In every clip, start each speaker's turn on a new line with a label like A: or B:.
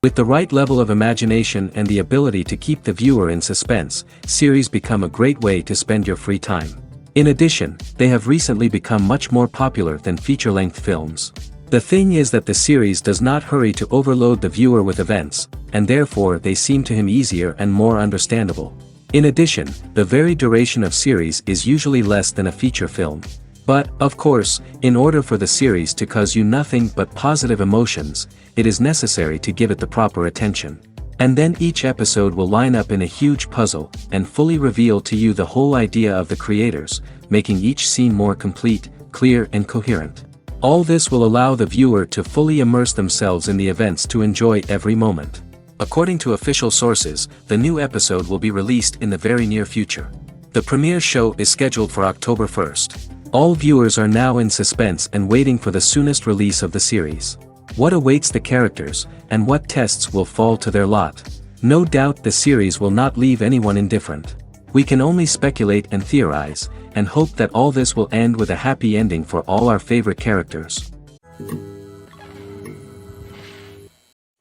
A: With the right level of imagination and the ability to keep the viewer in suspense, series become a great way to spend your free time. In addition, they have recently become much more popular than feature-length films. The thing is that the series does not hurry to overload the viewer with events, and therefore they seem to him easier and more understandable. In addition, the very duration of series is usually less than a feature film. But, of course, in order for the series to cause you nothing but positive emotions, it is necessary to give it the proper attention. And then each episode will line up in a huge puzzle, and fully reveal to you the whole idea of the creators, making each scene more complete, clear and coherent. All this will allow the viewer to fully immerse themselves in the events to enjoy every moment. According to official sources, the new episode will be released in the very near future. The premiere show is scheduled for October 1st. All viewers are now in suspense and waiting for the soonest release of the series. What awaits the characters, and what tests will fall to their lot? No doubt the series will not leave anyone indifferent. We can only speculate and theorize, and hope that all this will end with a happy ending for all our favorite characters.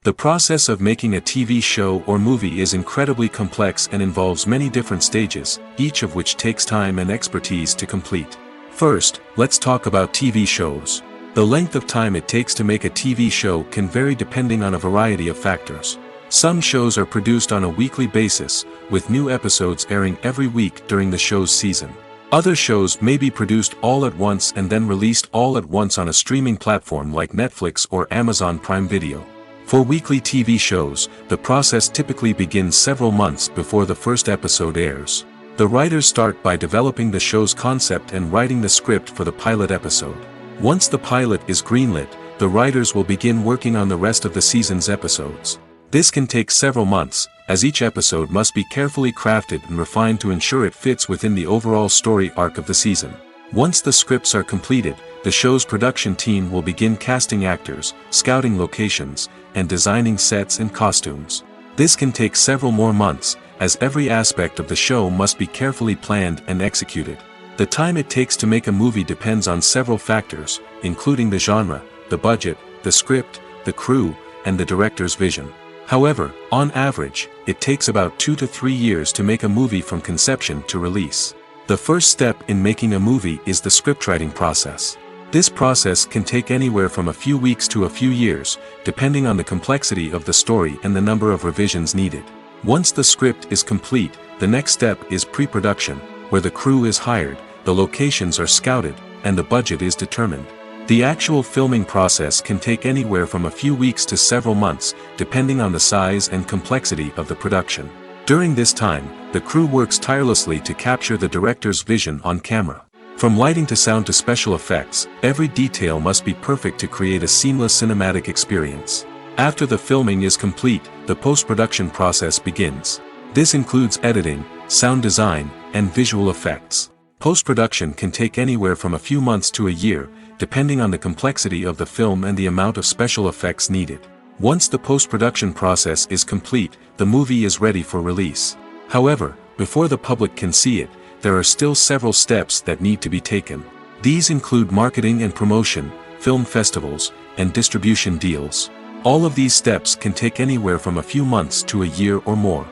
A: The process of making a TV show or movie is incredibly complex and involves many different stages, each of which takes time and expertise to complete. First, let's talk about TV shows. The length of time it takes to make a TV show can vary depending on a variety of factors. Some shows are produced on a weekly basis, with new episodes airing every week during the show's season. Other shows may be produced all at once and then released all at once on a streaming platform like Netflix or Amazon Prime Video. For weekly TV shows, the process typically begins several months before the first episode airs. The writers start by developing the show's concept and writing the script for the pilot episode. Once the pilot is greenlit, the writers will begin working on the rest of the season's episodes. This can take several months, as each episode must be carefully crafted and refined to ensure it fits within the overall story arc of the season. Once the scripts are completed, the show's production team will begin casting actors, scouting locations, and designing sets and costumes. This can take several more months, as every aspect of the show must be carefully planned and executed. The time it takes to make a movie depends on several factors, including the genre, the budget, the script, the crew, and the director's vision. However, on average, it takes about 2 to 3 years to make a movie from conception to release. The first step in making a movie is the scriptwriting process. This process can take anywhere from a few weeks to a few years, depending on the complexity of the story and the number of revisions needed. Once the script is complete, the next step is pre-production, where the crew is hired, the locations are scouted, and the budget is determined. The actual filming process can take anywhere from a few weeks to several months, depending on the size and complexity of the production. During this time, the crew works tirelessly to capture the director's vision on camera. From lighting to sound to special effects, every detail must be perfect to create a seamless cinematic experience. After the filming is complete, the post-production process begins. This includes editing, sound design, and visual effects. Post-production can take anywhere from a few months to a year, depending on the complexity of the film and the amount of special effects needed. Once the post-production process is complete, the movie is ready for release. However, before the public can see it, there are still several steps that need to be taken. These include marketing and promotion, film festivals, and distribution deals. All of these steps can take anywhere from a few months to a year or more.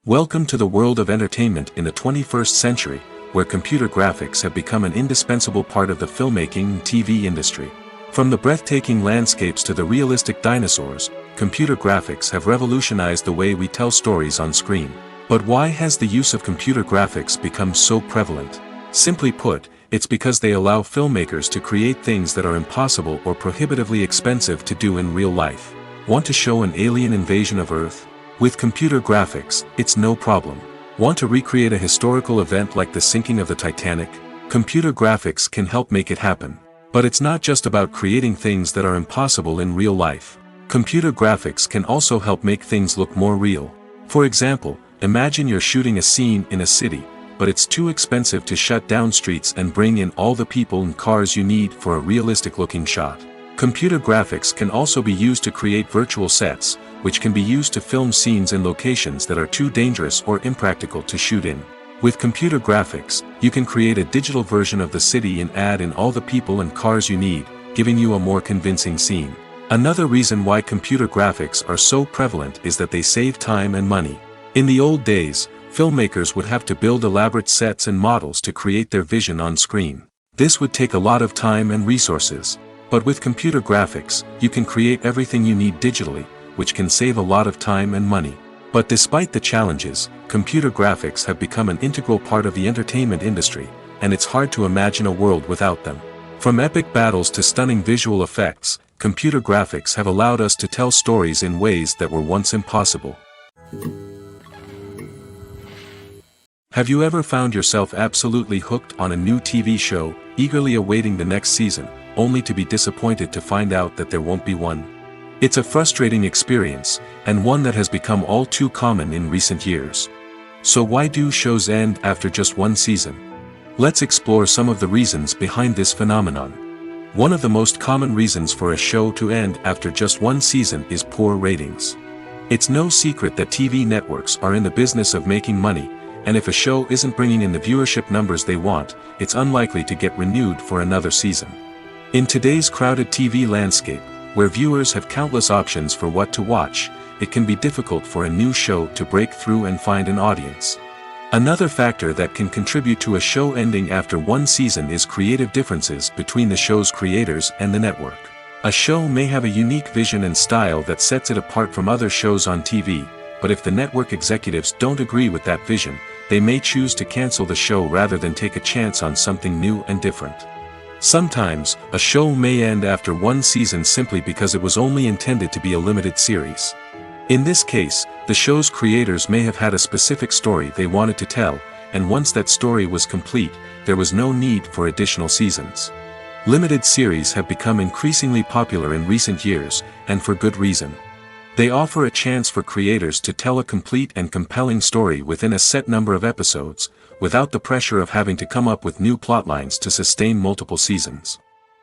A: Welcome to the world of entertainment in the 21st century, where computer graphics have become an indispensable part of the filmmaking and TV industry. From the breathtaking landscapes to the realistic dinosaurs, computer graphics have revolutionized the way we tell stories on screen. But why has the use of computer graphics become so prevalent? Simply put, it's because they allow filmmakers to create things that are impossible or prohibitively expensive to do in real life. Want to show an alien invasion of Earth? With computer graphics, it's no problem. Want to recreate a historical event like the sinking of the Titanic? Computer graphics can help make it happen. But it's not just about creating things that are impossible in real life. Computer graphics can also help make things look more real. For example, imagine you're shooting a scene in a city, but it's too expensive to shut down streets and bring in all the people and cars you need for a realistic-looking shot. Computer graphics can also be used to create virtual sets, which can be used to film scenes in locations that are too dangerous or impractical to shoot in. With computer graphics, you can create a digital version of the city and add in all the people and cars you need, giving you a more convincing scene. Another reason why computer graphics are so prevalent is that they save time and money. In the old days, filmmakers would have to build elaborate sets and models to create their vision on screen. This would take a lot of time and resources. But with computer graphics, you can create everything you need digitally, which can save a lot of time and money. But despite the challenges, computer graphics have become an integral part of the entertainment industry, and it's hard to imagine a world without them. From epic battles to stunning visual effects, computer graphics have allowed us to tell stories in ways that were once impossible. Have you ever found yourself absolutely hooked on a new TV show, eagerly awaiting the next season, only to be disappointed to find out that there won't be one? It's a frustrating experience, and one that has become all too common in recent years. So why do shows end after just one season? Let's explore some of the reasons behind this phenomenon. One of the most common reasons for a show to end after just one season is poor ratings. It's no secret that TV networks are in the business of making money, and if a show isn't bringing in the viewership numbers they want, it's unlikely to get renewed for another season. In today's crowded TV landscape, where viewers have countless options for what to watch, it can be difficult for a new show to break through and find an audience. Another factor that can contribute to a show ending after one season is creative differences between the show's creators and the network. A show may have a unique vision and style that sets it apart from other shows on TV, but if the network executives don't agree with that vision, they may choose to cancel the show rather than take a chance on something new and different. Sometimes, a show may end after one season simply because it was only intended to be a limited series. In this case, the show's creators may have had a specific story they wanted to tell, and once that story was complete, there was no need for additional seasons. Limited series have become increasingly popular in recent years, and for good reason. They offer a chance for creators to tell a complete and compelling story within a set number of episodes, without the pressure of having to come up with new plotlines to sustain multiple seasons.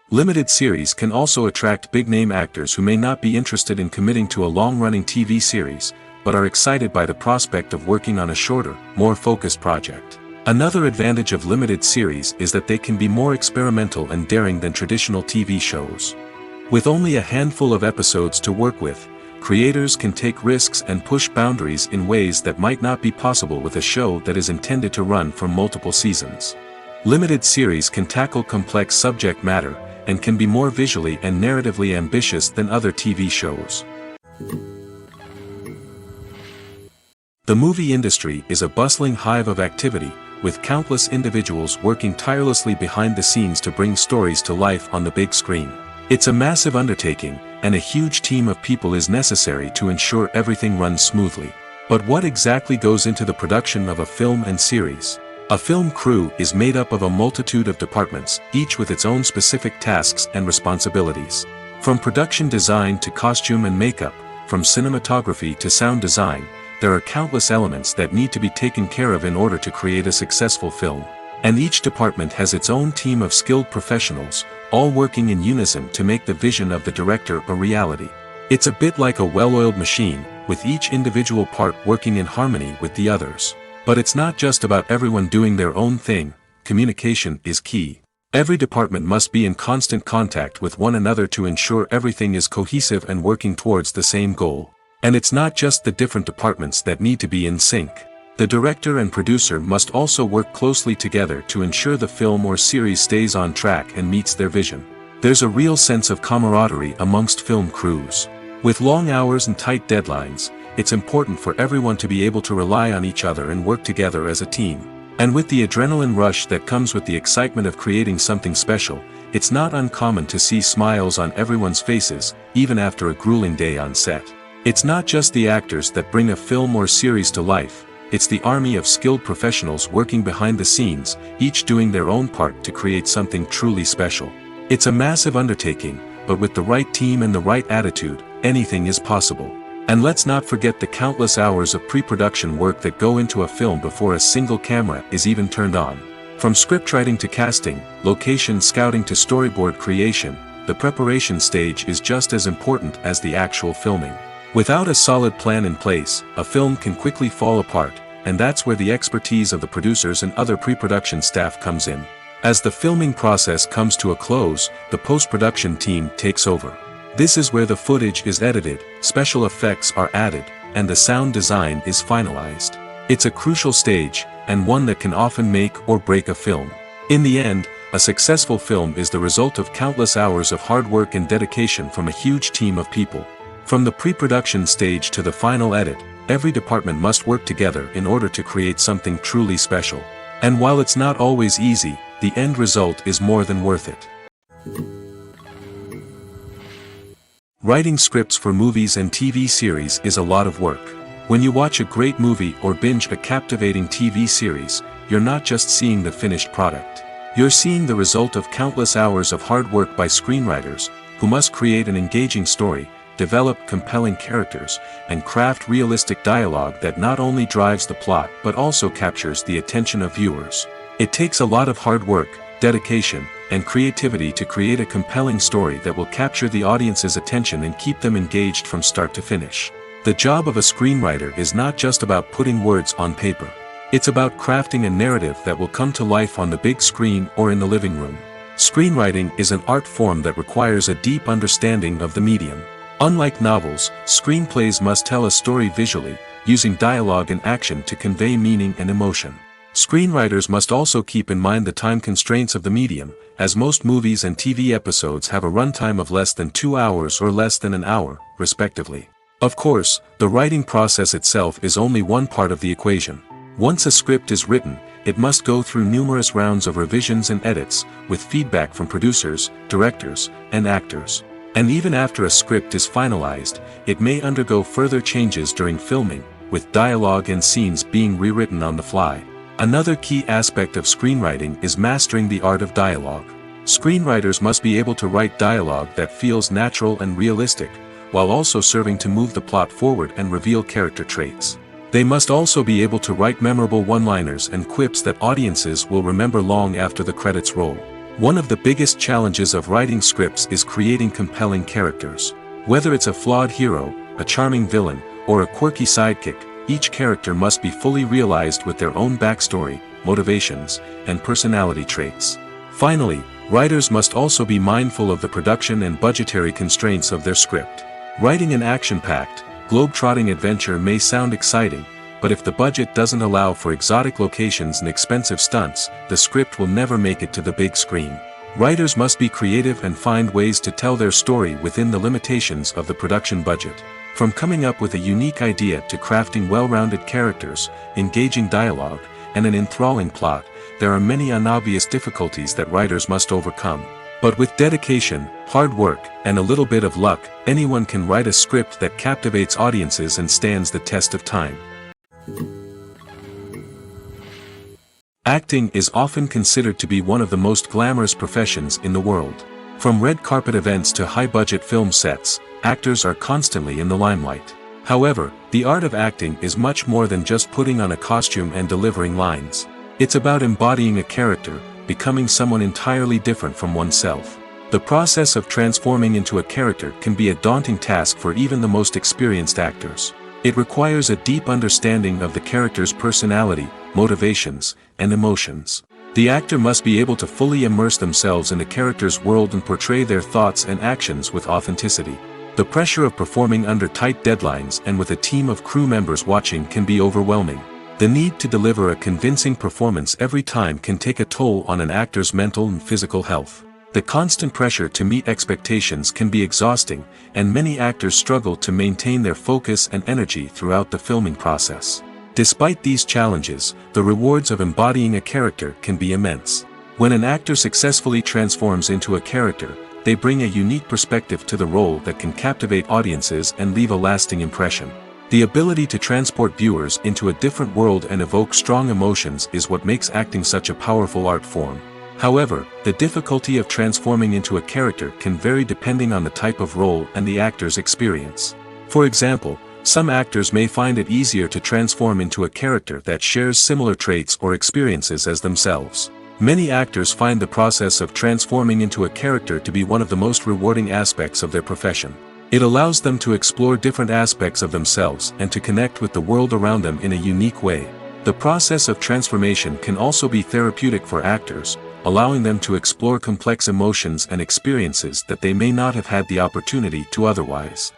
A: Limited series can also attract big-name actors who may not be interested in committing to a long-running TV series, but are excited by the prospect of working on a shorter, more focused project. Another advantage of limited series is that they can be more experimental and daring than traditional TV shows. With only a handful of episodes to work with, creators can take risks and push boundaries in ways that might not be possible with a show that is intended to run for multiple seasons. Limited series can tackle complex subject matter, and can be more visually and narratively ambitious than other TV shows. The movie industry is a bustling hive of activity, with countless individuals working tirelessly behind the scenes to bring stories to life on the big screen. It's a massive undertaking, and a huge team of people is necessary to ensure everything runs smoothly. But what exactly goes into the production of a film and series? A film crew is made up of a multitude of departments, each with its own specific tasks and responsibilities. From production design to costume and makeup, from cinematography to sound design, there are countless elements that need to be taken care of in order to create a successful film. And each department has its own team of skilled professionals, all working in unison to make the vision of the director a reality. It's a bit like a well-oiled machine, with each individual part working in harmony with the others. But it's not just about everyone doing their own thing. Communication is key. Every department must be in constant contact with one another to ensure everything is cohesive and working towards the same goal. And it's not just the different departments that need to be in sync. The director and producer must also work closely together to ensure the film or series stays on track and meets their vision. There's a real sense of camaraderie amongst film crews. With long hours and tight deadlines, it's important for everyone to be able to rely on each other and work together as a team. And with the adrenaline rush that comes with the excitement of creating something special, it's not uncommon to see smiles on everyone's faces, even after a grueling day on set. It's not just the actors that bring a film or series to life, it's the army of skilled professionals working behind the scenes, each doing their own part to create something truly special. It's a massive undertaking, but with the right team and the right attitude, anything is possible. And let's not forget the countless hours of pre-production work that go into a film before a single camera is even turned on. From scriptwriting to casting, location scouting to storyboard creation, the preparation stage is just as important as the actual filming. Without a solid plan in place, a film can quickly fall apart, and that's where the expertise of the producers and other pre-production staff comes in. As the filming process comes to a close, the post-production team takes over. This is where the footage is edited, special effects are added, and the sound design is finalized. It's a crucial stage, and one that can often make or break a film. In the end, a successful film is the result of countless hours of hard work and dedication from a huge team of people. From the pre-production stage to the final edit, every department must work together in order to create something truly special. And while it's not always easy, the end result is more than worth it. Writing scripts for movies and TV series is a lot of work. When you watch a great movie or binge a captivating TV series, you're not just seeing the finished product. You're seeing the result of countless hours of hard work by screenwriters, who must create an engaging story, develop compelling characters, and craft realistic dialogue that not only drives the plot but also captures the attention of viewers. It takes a lot of hard work, dedication, and creativity to create a compelling story that will capture the audience's attention and keep them engaged from start to finish. The job of a screenwriter is not just about putting words on paper. It's about crafting a narrative that will come to life on the big screen or in the living room. Screenwriting is an art form that requires a deep understanding of the medium. Unlike novels, screenplays must tell a story visually, using dialogue and action to convey meaning and emotion. Screenwriters must also keep in mind the time constraints of the medium, as most movies and TV episodes have a runtime of less than 2 hours or less than an hour, respectively. Of course, the writing process itself is only one part of the equation. Once a script is written, it must go through numerous rounds of revisions and edits, with feedback from producers, directors, and actors. And even after a script is finalized, it may undergo further changes during filming, with dialogue and scenes being rewritten on the fly. Another key aspect of screenwriting is mastering the art of dialogue. Screenwriters must be able to write dialogue that feels natural and realistic, while also serving to move the plot forward and reveal character traits. They must also be able to write memorable one-liners and quips that audiences will remember long after the credits roll. One of the biggest challenges of writing scripts is creating compelling characters. Whether it's a flawed hero, a charming villain, or a quirky sidekick, each character must be fully realized with their own backstory, motivations, and personality traits. Finally, writers must also be mindful of the production and budgetary constraints of their script. Writing an action-packed, globe-trotting adventure may sound exciting, but if the budget doesn't allow for exotic locations and expensive stunts, the script will never make it to the big screen. Writers must be creative and find ways to tell their story within the limitations of the production budget. From coming up with a unique idea to crafting well-rounded characters, engaging dialogue, and an enthralling plot, there are many unobvious difficulties that writers must overcome. But with dedication, hard work, and a little bit of luck, anyone can write a script that captivates audiences and stands the test of time. Acting is often considered to be one of the most glamorous professions in the world. From red carpet events to high-budget film sets, actors are constantly in the limelight. However, the art of acting is much more than just putting on a costume and delivering lines. It's about embodying a character, becoming someone entirely different from oneself. The process of transforming into a character can be a daunting task for even the most experienced actors. It requires a deep understanding of the character's personality, motivations, and emotions. The actor must be able to fully immerse themselves in the character's world and portray their thoughts and actions with authenticity. The pressure of performing under tight deadlines and with a team of crew members watching can be overwhelming. The need to deliver a convincing performance every time can take a toll on an actor's mental and physical health. The constant pressure to meet expectations can be exhausting, and many actors struggle to maintain their focus and energy throughout the filming process. Despite these challenges, the rewards of embodying a character can be immense. When an actor successfully transforms into a character, they bring a unique perspective to the role that can captivate audiences and leave a lasting impression. The ability to transport viewers into a different world and evoke strong emotions is what makes acting such a powerful art form. However, the difficulty of transforming into a character can vary depending on the type of role and the actor's experience. For example, some actors may find it easier to transform into a character that shares similar traits or experiences as themselves. Many actors find the process of transforming into a character to be one of the most rewarding aspects of their profession. It allows them to explore different aspects of themselves and to connect with the world around them in a unique way. The process of transformation can also be therapeutic for actors, allowing them to explore complex emotions and experiences that they may not have had the opportunity to otherwise.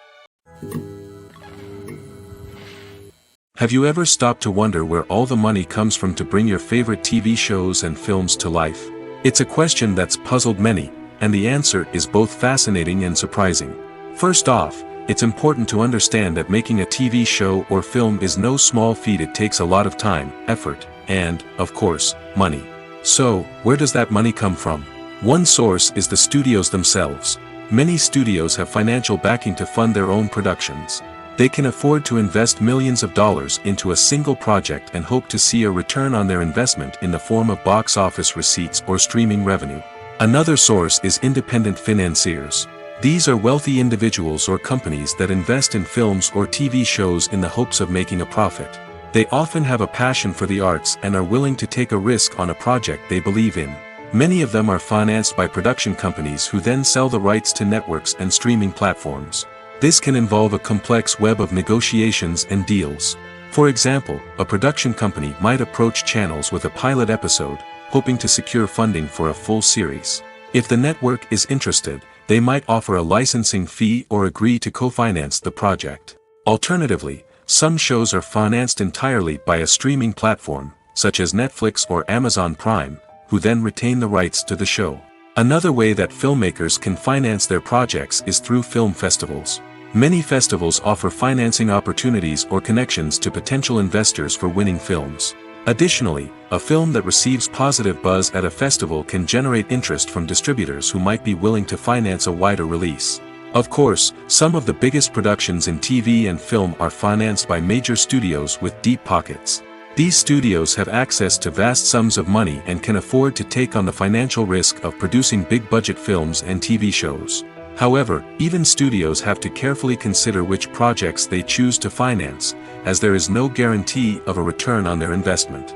A: Have you ever stopped to wonder where all the money comes from to bring your favorite TV shows and films to life? It's a question that's puzzled many, and the answer is both fascinating and surprising. First off, it's important to understand that making a TV show or film is no small feat. It takes a lot of time, effort, and, of course, money. So, where does that money come from? One source is the studios themselves. Many studios have financial backing to fund their own productions. They can afford to invest millions of dollars into a single project and hope to see a return on their investment in the form of box office receipts or streaming revenue. Another source is independent financiers. These are wealthy individuals or companies that invest in films or TV shows in the hopes of making a profit. They often have a passion for the arts and are willing to take a risk on a project they believe in. Many of them are financed by production companies who then sell the rights to networks and streaming platforms. This can involve a complex web of negotiations and deals. For example, a production company might approach channels with a pilot episode, hoping to secure funding for a full series. If the network is interested, they might offer a licensing fee or agree to co-finance the project. Alternatively, some shows are financed entirely by a streaming platform, such as Netflix or Amazon Prime, who then retain the rights to the show. Another way that filmmakers can finance their projects is through film festivals. Many festivals offer financing opportunities or connections to potential investors for winning films. Additionally, a film that receives positive buzz at a festival can generate interest from distributors who might be willing to finance a wider release. Of course, some of the biggest productions in TV and film are financed by major studios with deep pockets. These studios have access to vast sums of money and can afford to take on the financial risk of producing big-budget films and TV shows. However, even studios have to carefully consider which projects they choose to finance, as there is no guarantee of a return on their investment.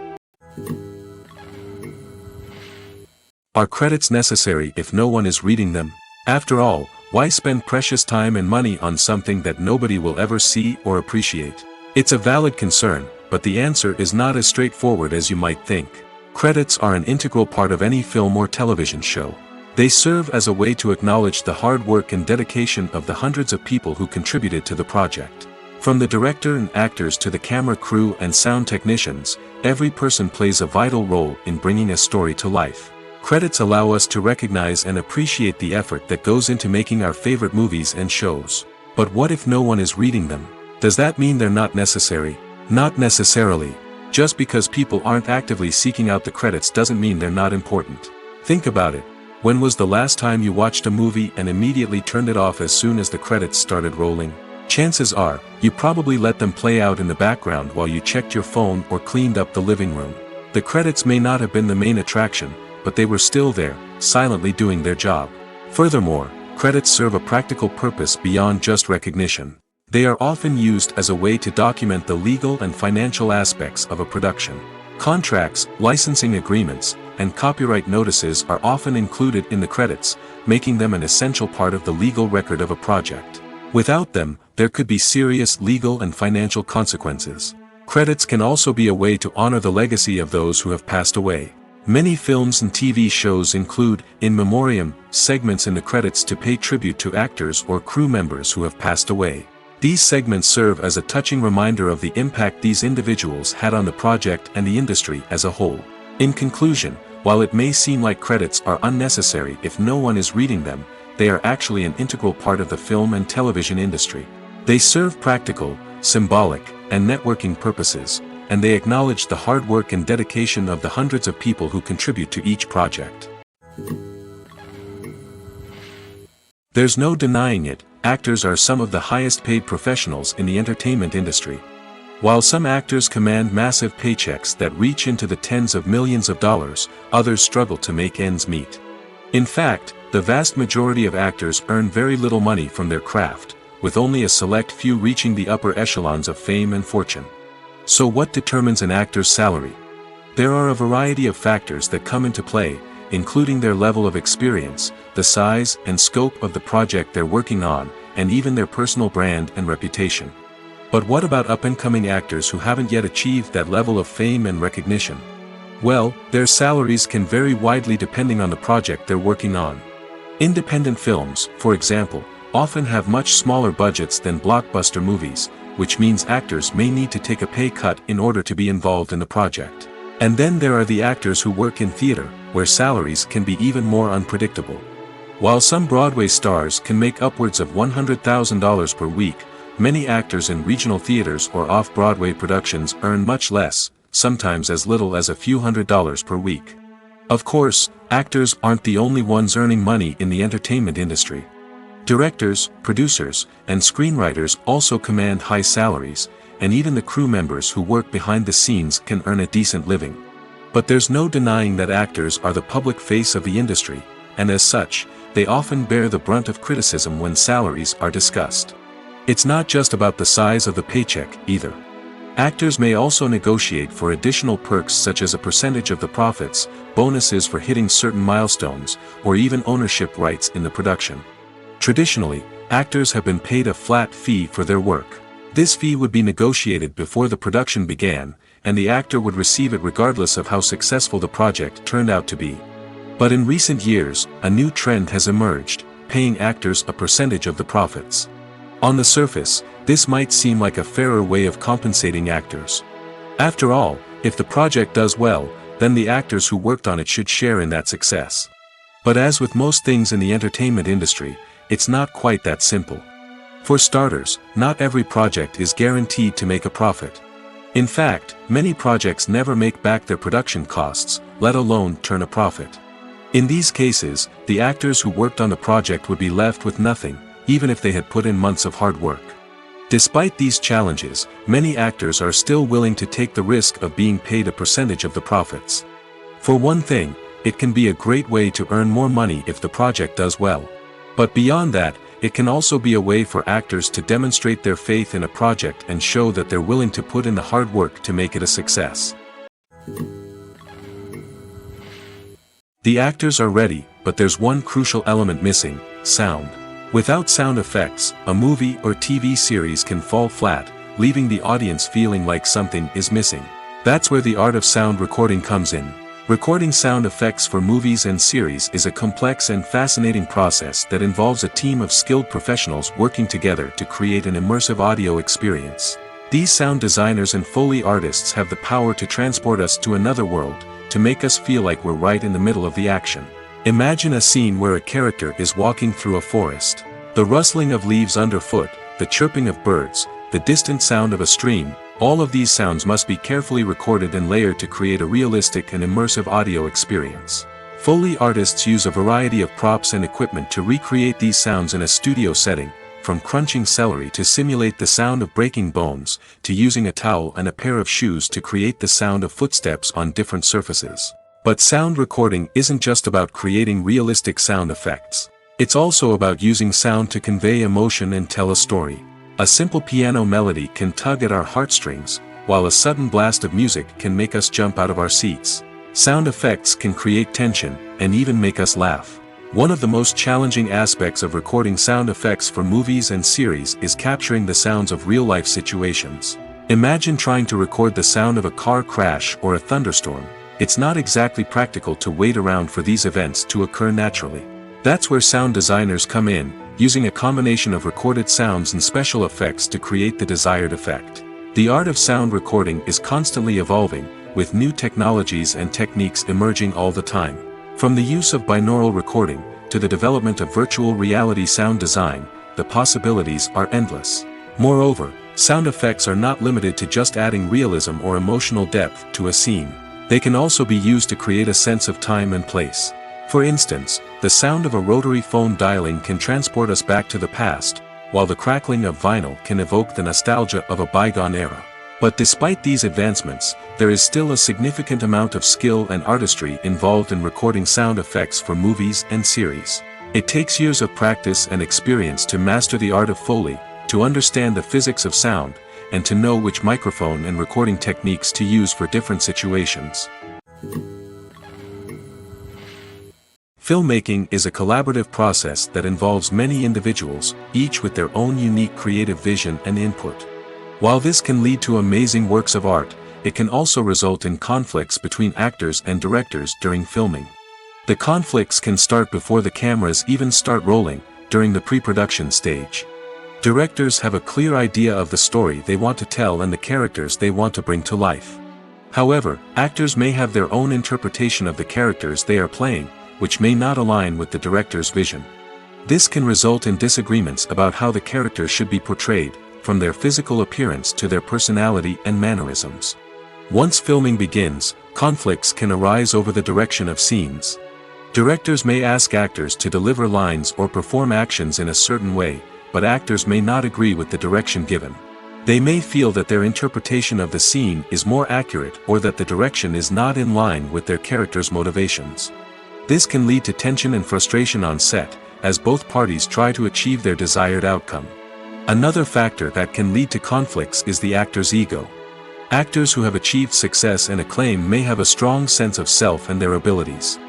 A: Are credits necessary if no one is reading them? After all, why spend precious time and money on something that nobody will ever see or appreciate? It's a valid concern, but the answer is not as straightforward as you might think. Credits are an integral part of any film or television show. They serve as a way to acknowledge the hard work and dedication of the hundreds of people who contributed to the project. From the director and actors to the camera crew and sound technicians, every person plays a vital role in bringing a story to life. Credits allow us to recognize and appreciate the effort that goes into making our favorite movies and shows. But what if no one is reading them? Does that mean they're not necessary? Not necessarily. Just because people aren't actively seeking out the credits doesn't mean they're not important. Think about it. When was the last time you watched a movie and immediately turned it off as soon as the credits started rolling? Chances are, you probably let them play out in the background while you checked your phone or cleaned up the living room. The credits may not have been the main attraction, but they were still there, silently doing their job. Furthermore, credits serve a practical purpose beyond just recognition. They are often used as a way to document the legal and financial aspects of a production. Contracts, licensing agreements, and copyright notices are often included in the credits, making them an essential part of the legal record of a project. Without them, there could be serious legal and financial consequences. Credits can also be a way to honor the legacy of those who have passed away. Many films and TV shows include, in memoriam, segments in the credits to pay tribute to actors or crew members who have passed away. These segments serve as a touching reminder of the impact these individuals had on the project and the industry as a whole. In conclusion, While it may seem like credits are unnecessary if no one is reading them, they are actually an integral part of the film and television industry. They serve practical, symbolic, and networking purposes, and they acknowledge the hard work and dedication of the hundreds of people who contribute to each project. There's no denying it, actors are some of the highest paid professionals in the entertainment industry. While some actors command massive paychecks that reach into the tens of millions of dollars, others struggle to make ends meet. In fact, the vast majority of actors earn very little money from their craft, with only a select few reaching the upper echelons of fame and fortune. So what determines an actor's salary? There are a variety of factors that come into play, including their level of experience, the size and scope of the project they're working on, and even their personal brand and reputation. But what about up-and-coming actors who haven't yet achieved that level of fame and recognition? Well, their salaries can vary widely depending on the project they're working on. Independent films, for example, often have much smaller budgets than blockbuster movies, which means actors may need to take a pay cut in order to be involved in the project. And then there are the actors who work in theater, where salaries can be even more unpredictable. While some Broadway stars can make upwards of $100,000 per week, many actors in regional theaters or off-Broadway productions earn much less, sometimes as little as a few $100s per week. Of course, actors aren't the only ones earning money in the entertainment industry. Directors, producers, and screenwriters also command high salaries, and even the crew members who work behind the scenes can earn a decent living. But there's no denying that actors are the public face of the industry, and as such, they often bear the brunt of criticism when salaries are discussed. It's not just about the size of the paycheck, either. Actors may also negotiate for additional perks such as a percentage of the profits, bonuses for hitting certain milestones, or even ownership rights in the production. Traditionally, actors have been paid a flat fee for their work. This fee would be negotiated before the production began, and the actor would receive it regardless of how successful the project turned out to be. But in recent years, a new trend has emerged, paying actors a percentage of the profits. On the surface, this might seem like a fairer way of compensating actors. After all, if the project does well, then the actors who worked on it should share in that success. But as with most things in the entertainment industry, it's not quite that simple. For starters, not every project is guaranteed to make a profit. In fact, many projects never make back their production costs, let alone turn a profit. In these cases, the actors who worked on the project would be left with nothing, even if they had put in months of hard work. Despite these challenges, many actors are still willing to take the risk of being paid a percentage of the profits. For one thing, it can be a great way to earn more money if the project does well. But beyond that, it can also be a way for actors to demonstrate their faith in a project and show that they're willing to put in the hard work to make it a success. The actors are ready, but there's one crucial element missing: sound. Without sound effects, a movie or TV series can fall flat, leaving the audience feeling like something is missing. That's where the art of sound recording comes in. Recording sound effects for movies and series is a complex and fascinating process that involves a team of skilled professionals working together to create an immersive audio experience. These sound designers and Foley artists have the power to transport us to another world, to make us feel like we're right in the middle of the action. Imagine a scene where a character is walking through a forest. The rustling of leaves underfoot, the chirping of birds, the distant sound of a stream, all of these sounds must be carefully recorded and layered to create a realistic and immersive audio experience. Foley artists use a variety of props and equipment to recreate these sounds in a studio setting, from crunching celery to simulate the sound of breaking bones, to using a towel and a pair of shoes to create the sound of footsteps on different surfaces. But sound recording isn't just about creating realistic sound effects. It's also about using sound to convey emotion and tell a story. A simple piano melody can tug at our heartstrings, while a sudden blast of music can make us jump out of our seats. Sound effects can create tension, and even make us laugh. One of the most challenging aspects of recording sound effects for movies and series is capturing the sounds of real-life situations. Imagine trying to record the sound of a car crash or a thunderstorm. It's not exactly practical to wait around for these events to occur naturally. That's where sound designers come in, using a combination of recorded sounds and special effects to create the desired effect. The art of sound recording is constantly evolving, with new technologies and techniques emerging all the time. From the use of binaural recording, to the development of virtual reality sound design, the possibilities are endless. Moreover, sound effects are not limited to just adding realism or emotional depth to a scene. They can also be used to create a sense of time and place. For instance, the sound of a rotary phone dialing can transport us back to the past, while the crackling of vinyl can evoke the nostalgia of a bygone era. But despite these advancements, there is still a significant amount of skill and artistry involved in recording sound effects for movies and series. It takes years of practice and experience to master the art of Foley, to understand the physics of sound, and to know which microphone and recording techniques to use for different situations. Filmmaking is a collaborative process that involves many individuals, each with their own unique creative vision and input. While this can lead to amazing works of art, it can also result in conflicts between actors and directors during filming. The conflicts can start before the cameras even start rolling, during the pre-production stage. Directors have a clear idea of the story they want to tell and the characters they want to bring to life. However, actors may have their own interpretation of the characters they are playing, which may not align with the director's vision. This can result in disagreements about how the characters should be portrayed, from their physical appearance to their personality and mannerisms. Once filming begins, conflicts can arise over the direction of scenes. Directors may ask actors to deliver lines or perform actions in a certain way, but actors may not agree with the direction given. They may feel that their interpretation of the scene is more accurate or that the direction is not in line with their character's motivations. This can lead to tension and frustration on set, as both parties try to achieve their desired outcome. Another factor that can lead to conflicts is the actor's ego. Actors who have achieved success and acclaim may have a strong sense of self and their abilities.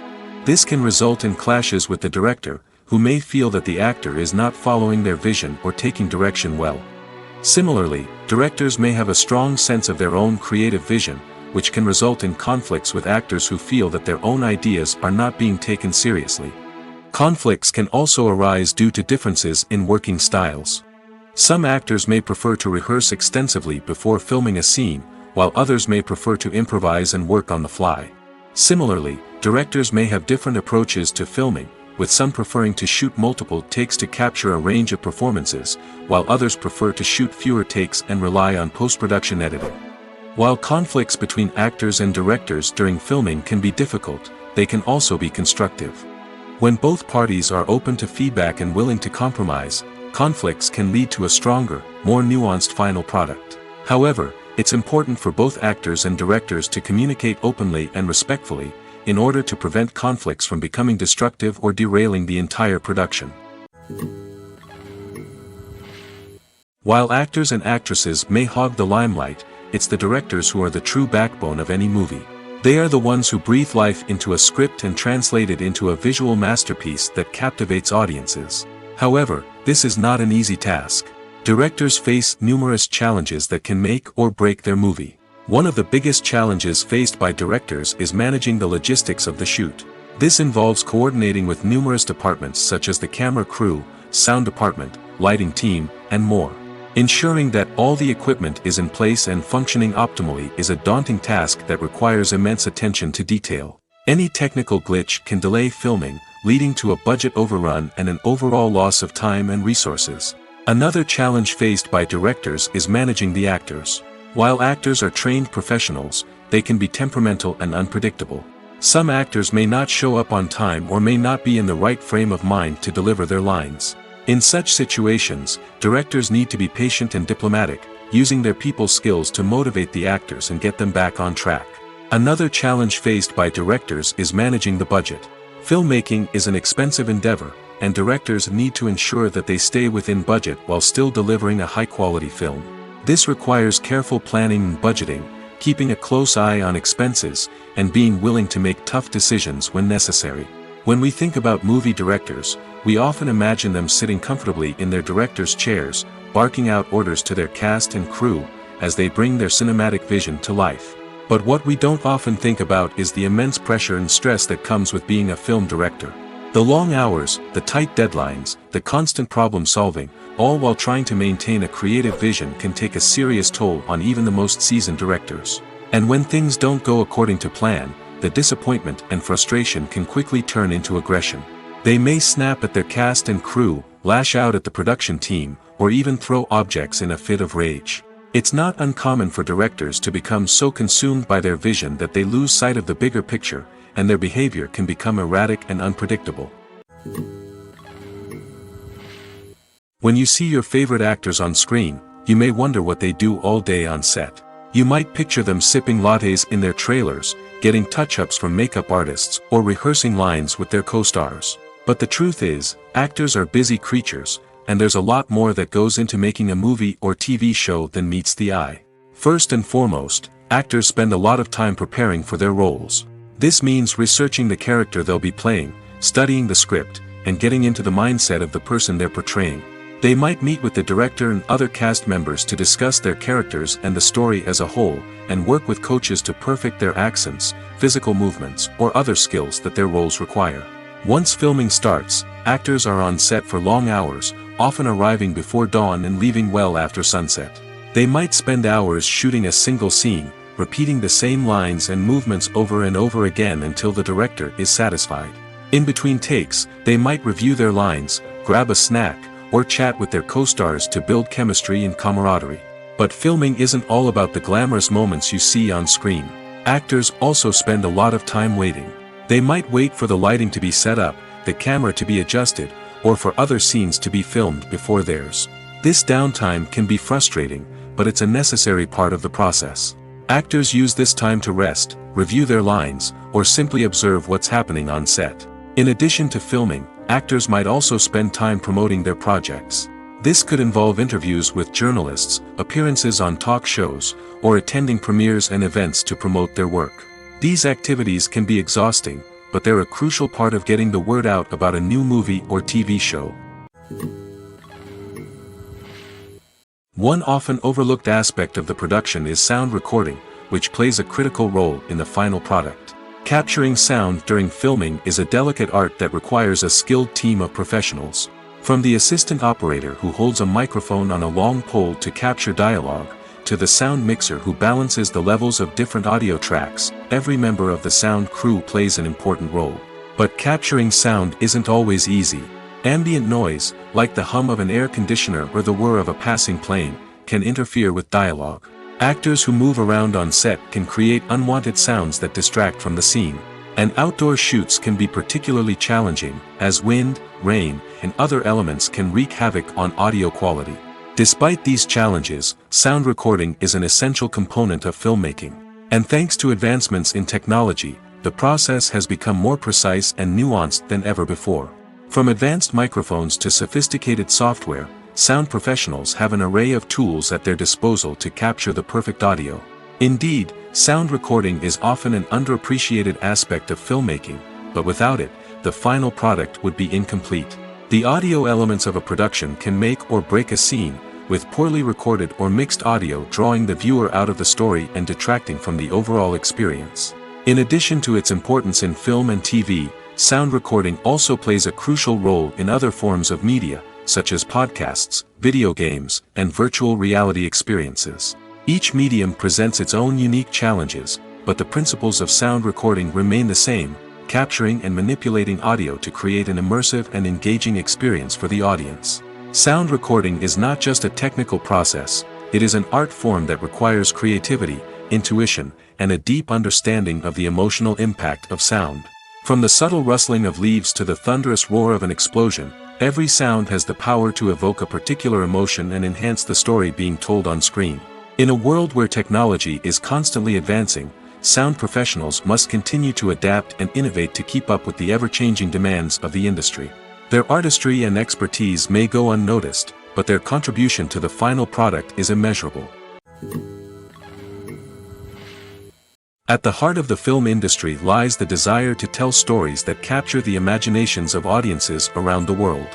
A: This can result in clashes with the director, who may feel that the actor is not following their vision or taking direction well. Similarly, directors may have a strong sense of their own creative vision, which can result in conflicts with actors who feel that their own ideas are not being taken seriously. Conflicts can also arise due to differences in working styles. Some actors may prefer to rehearse extensively before filming a scene, while others may prefer to improvise and work on the fly. Similarly, directors may have different approaches to filming, with some preferring to shoot multiple takes to capture a range of performances, while others prefer to shoot fewer takes and rely on post-production editing. While conflicts between actors and directors during filming can be difficult, they can also be constructive. When both parties are open to feedback and willing to compromise, conflicts can lead to a stronger, more nuanced final product. However, it's important for both actors and directors to communicate openly and respectfully, in order to prevent conflicts from becoming destructive or derailing the entire production. While actors and actresses may hog the limelight, it's the directors who are the true backbone of any movie. They are the ones who breathe life into a script and translate it into a visual masterpiece that captivates audiences. However, this is not an easy task. Directors face numerous challenges that can make or break their movie. One of the biggest challenges faced by directors is managing the logistics of the shoot. This involves coordinating with numerous departments such as the camera crew, sound department, lighting team, and more. Ensuring that all the equipment is in place and functioning optimally is a daunting task that requires immense attention to detail. Any technical glitch can delay filming, leading to a budget overrun and an overall loss of time and resources. Another challenge faced by directors is managing the actors. While actors are trained professionals, they can be temperamental and unpredictable. Some actors may not show up on time or may not be in the right frame of mind to deliver their lines. In such situations, directors need to be patient and diplomatic, using their people skills to motivate the actors and get them back on track. Another challenge faced by directors is managing the budget. Filmmaking is an expensive endeavor, and directors need to ensure that they stay within budget while still delivering a high-quality film. This requires careful planning and budgeting, keeping a close eye on expenses, and being willing to make tough decisions when necessary. When we think about movie directors, we often imagine them sitting comfortably in their director's chairs, barking out orders to their cast and crew, as they bring their cinematic vision to life. But what we don't often think about is the immense pressure and stress that comes with being a film director. The long hours, the tight deadlines, the constant problem solving, all while trying to maintain a creative vision can take a serious toll on even the most seasoned directors. And when things don't go according to plan, the disappointment and frustration can quickly turn into aggression. They may snap at their cast and crew, lash out at the production team, or even throw objects in a fit of rage. It's not uncommon for directors to become so consumed by their vision that they lose sight of the bigger picture, and their behavior can become erratic and unpredictable. When you see your favorite actors on screen, you may wonder what they do all day on set. You might picture them sipping lattes in their trailers, getting touch-ups from makeup artists, or rehearsing lines with their co-stars. But the truth is, actors are busy creatures, and there's a lot more that goes into making a movie or TV show than meets the eye. First and foremost, actors spend a lot of time preparing for their roles. This means researching the character they'll be playing, studying the script, and getting into the mindset of the person they're portraying. They might meet with the director and other cast members to discuss their characters and the story as a whole, and work with coaches to perfect their accents, physical movements, or other skills that their roles require. Once filming starts, actors are on set for long hours, often arriving before dawn and leaving well after sunset. They might spend hours shooting a single scene, repeating the same lines and movements over and over again until the director is satisfied. In between takes, they might review their lines, grab a snack, or chat with their co-stars to build chemistry and camaraderie. But filming isn't all about the glamorous moments you see on screen. Actors also spend a lot of time waiting. They might wait for the lighting to be set up, the camera to be adjusted, or for other scenes to be filmed before theirs. This downtime can be frustrating, but it's a necessary part of the process. Actors use this time to rest, review their lines, or simply observe what's happening on set. In addition to filming, actors might also spend time promoting their projects. This could involve interviews with journalists, appearances on talk shows, or attending premieres and events to promote their work. These activities can be exhausting, but they're a crucial part of getting the word out about a new movie or TV show. One often overlooked aspect of the production is sound recording, which plays a critical role in the final product. Capturing sound during filming is a delicate art that requires a skilled team of professionals. From the assistant operator who holds a microphone on a long pole to capture dialogue, to the sound mixer who balances the levels of different audio tracks, every member of the sound crew plays an important role. But capturing sound isn't always easy. Ambient noise, like the hum of an air conditioner or the whir of a passing plane, can interfere with dialogue. Actors who move around on set can create unwanted sounds that distract from the scene. And outdoor shoots can be particularly challenging, as wind, rain, and other elements can wreak havoc on audio quality. Despite these challenges, sound recording is an essential component of filmmaking. And thanks to advancements in technology, the process has become more precise and nuanced than ever before. From advanced microphones to sophisticated software, sound professionals have an array of tools at their disposal to capture the perfect audio. Indeed, sound recording is often an underappreciated aspect of filmmaking, but without it, the final product would be incomplete. The audio elements of a production can make or break a scene, with poorly recorded or mixed audio drawing the viewer out of the story and detracting from the overall experience. In addition to its importance in film and TV, sound recording also plays a crucial role in other forms of media, such as podcasts, video games, and virtual reality experiences. Each medium presents its own unique challenges, but the principles of sound recording remain the same, capturing and manipulating audio to create an immersive and engaging experience for the audience. Sound recording is not just a technical process, it is an art form that requires creativity, intuition, and a deep understanding of the emotional impact of sound. From the subtle rustling of leaves to the thunderous roar of an explosion, every sound has the power to evoke a particular emotion and enhance the story being told on screen. In a world where technology is constantly advancing, sound professionals must continue to adapt and innovate to keep up with the ever-changing demands of the industry. Their artistry and expertise may go unnoticed, but their contribution to the final product is immeasurable. At the heart of the film industry lies the desire to tell stories that capture the imaginations of audiences around the world.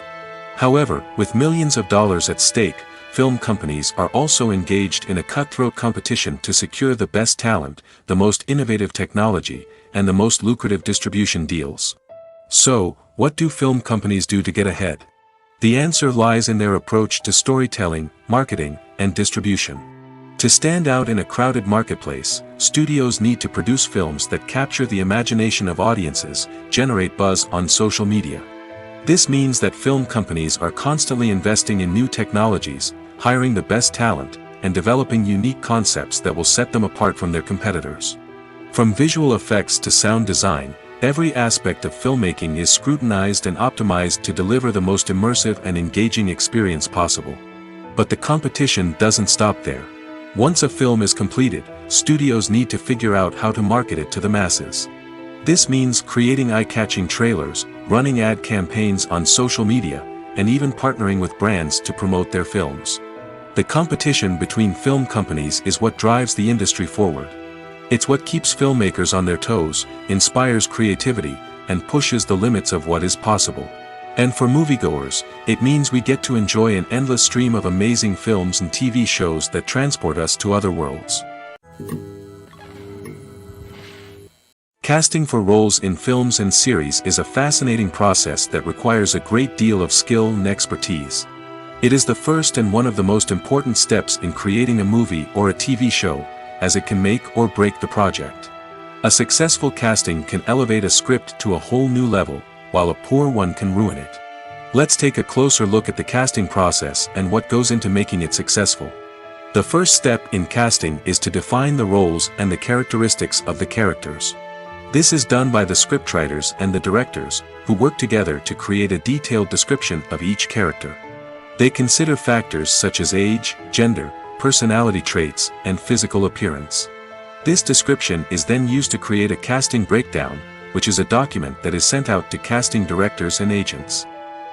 A: However, with millions of dollars at stake, film companies are also engaged in a cutthroat competition to secure the best talent, the most innovative technology, and the most lucrative distribution deals. So, what do film companies do to get ahead? The answer lies in their approach to storytelling, marketing, and distribution. To stand out in a crowded marketplace, studios need to produce films that capture the imagination of audiences, generate buzz on social media. This means that film companies are constantly investing in new technologies, hiring the best talent, and developing unique concepts that will set them apart from their competitors. From visual effects to sound design, every aspect of filmmaking is scrutinized and optimized to deliver the most immersive and engaging experience possible. But the competition doesn't stop there. Once a film is completed, studios need to figure out how to market it to the masses. This means creating eye-catching trailers, running ad campaigns on social media, and even partnering with brands to promote their films. The competition between film companies is what drives the industry forward. It's what keeps filmmakers on their toes, inspires creativity, and pushes the limits of what is possible. And for moviegoers, it means we get to enjoy an endless stream of amazing films and TV shows that transport us to other worlds. Casting for roles in films and series is a fascinating process that requires a great deal of skill and expertise. It is the first and one of the most important steps in creating a movie or a TV show, as it can make or break the project. A successful casting can elevate a script to a whole new level, while a poor one can ruin it. Let's take a closer look at the casting process and what goes into making it successful. The first step in casting is to define the roles and the characteristics of the characters. This is done by the scriptwriters and the directors, who work together to create a detailed description of each character. They consider factors such as age, gender, personality traits, and physical appearance. This description is then used to create a casting breakdown, which is a document that is sent out to casting directors and agents.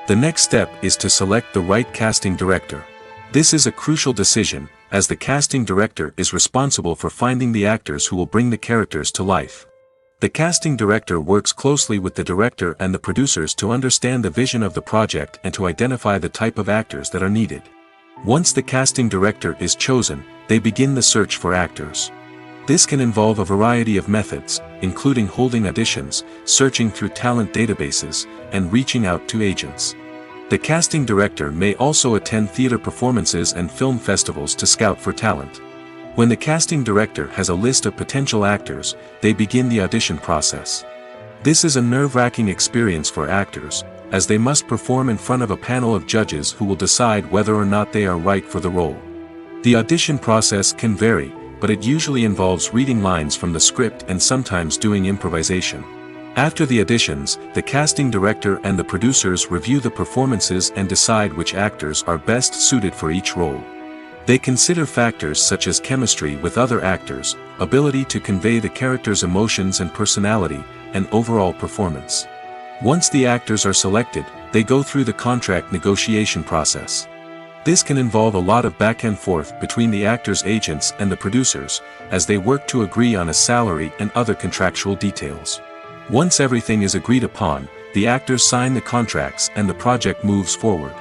A: The next step is to select the right casting director. This is a crucial decision, as the casting director is responsible for finding the actors who will bring the characters to life. The casting director works closely with the director and the producers to understand the vision of the project and to identify the type of actors that are needed. Once the casting director is chosen, they begin the search for actors. This can involve a variety of methods, including holding auditions, searching through talent databases, and reaching out to agents. The casting director may also attend theater performances and film festivals to scout for talent. When the casting director has a list of potential actors, they begin the audition process. This is a nerve-wracking experience for actors, as they must perform in front of a panel of judges who will decide whether or not they are right for the role. The audition process can vary, but it usually involves reading lines from the script and sometimes doing improvisation. After the auditions, the casting director and the producers review the performances and decide which actors are best suited for each role. They consider factors such as chemistry with other actors, ability to convey the character's emotions and personality, and overall performance. Once the actors are selected, they go through the contract negotiation process. This can involve a lot of back and forth between the actors' agents and the producers, as they work to agree on a salary and other contractual details. Once everything is agreed upon, the actors sign the contracts and the project moves forward.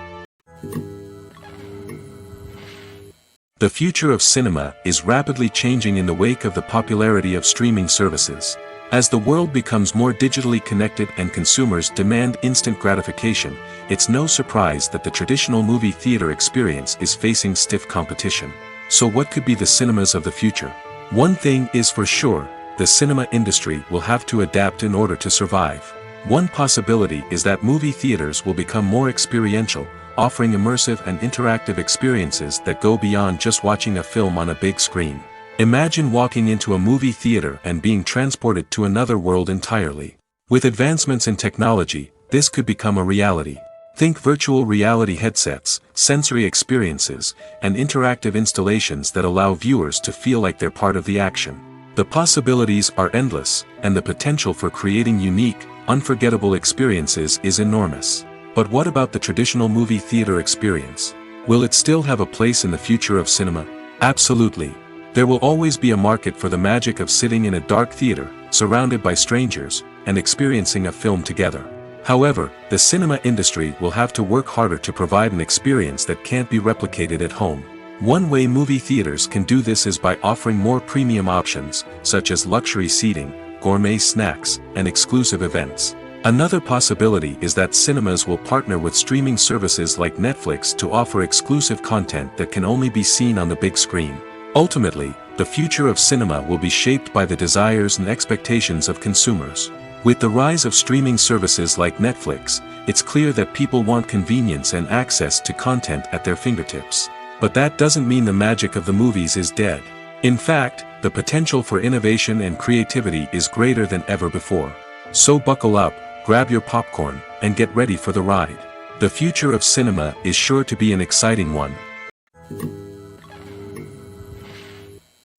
A: The future of cinema is rapidly changing in the wake of the popularity of streaming services. As the world becomes more digitally connected and consumers demand instant gratification, it's no surprise that the traditional movie theater experience is facing stiff competition. So what could be the cinemas of the future? One thing is for sure, the cinema industry will have to adapt in order to survive. One possibility is that movie theaters will become more experiential, offering immersive and interactive experiences that go beyond just watching a film on a big screen. Imagine walking into a movie theater and being transported to another world entirely. With advancements in technology, this could become a reality. Think virtual reality headsets, sensory experiences, and interactive installations that allow viewers to feel like they're part of the action. The possibilities are endless, and the potential for creating unique, unforgettable experiences is enormous. But what about the traditional movie theater experience? Will it still have a place in the future of cinema? Absolutely. There will always be a market for the magic of sitting in a dark theater, surrounded by strangers, and experiencing a film together. However, the cinema industry will have to work harder to provide an experience that can't be replicated at home. One way movie theaters can do this is by offering more premium options, such as luxury seating, gourmet snacks, and exclusive events. Another possibility is that cinemas will partner with streaming services like Netflix to offer exclusive content that can only be seen on the big screen. Ultimately, the future of cinema will be shaped by the desires and expectations of consumers. With the rise of streaming services like Netflix, it's clear that people want convenience and access to content at their fingertips. But that doesn't mean the magic of the movies is dead. In fact, the potential for innovation and creativity is greater than ever before. So buckle up, grab your popcorn, and get ready for the ride. The future of cinema is sure to be an exciting one.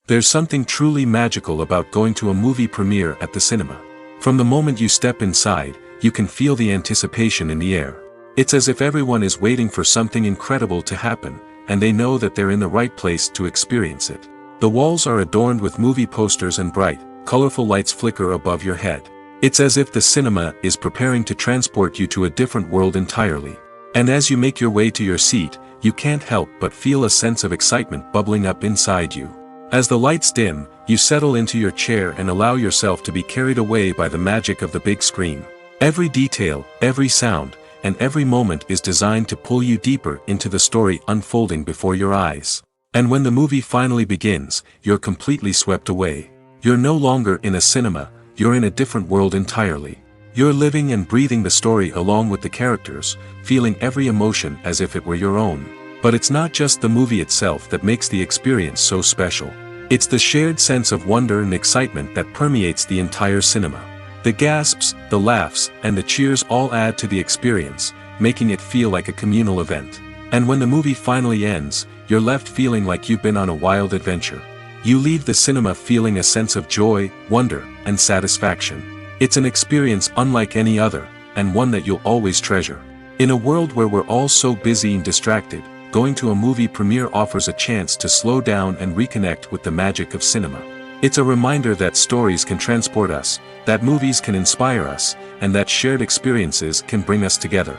A: There's something truly magical about going to a movie premiere at the cinema. From the moment you step inside, you can feel the anticipation in the air. It's as if everyone is waiting for something incredible to happen, and they know that they're in the right place to experience it. The walls are adorned with movie posters and bright, colorful lights flicker above your head. It's as if the cinema is preparing to transport you to a different world entirely. And as you make your way to your seat, you can't help but feel a sense of excitement bubbling up inside you. As the lights dim, you settle into your chair and allow yourself to be carried away by the magic of the big screen. Every detail, every sound, and every moment is designed to pull you deeper into the story unfolding before your eyes. And when the movie finally begins, you're completely swept away. You're no longer in a cinema, you're in a different world entirely. You're living and breathing the story along with the characters, feeling every emotion as if it were your own. But it's not just the movie itself that makes the experience so special. It's the shared sense of wonder and excitement that permeates the entire cinema. The gasps, the laughs, and the cheers all add to the experience, making it feel like a communal event. And when the movie finally ends, you're left feeling like you've been on a wild adventure. You leave the cinema feeling a sense of joy, wonder, and satisfaction. It's an experience unlike any other, and one that you'll always treasure. In a world where we're all so busy and distracted, going to a movie premiere offers a chance to slow down and reconnect with the magic of cinema. It's a reminder that stories can transport us, that movies can inspire us, and that shared experiences can bring us together.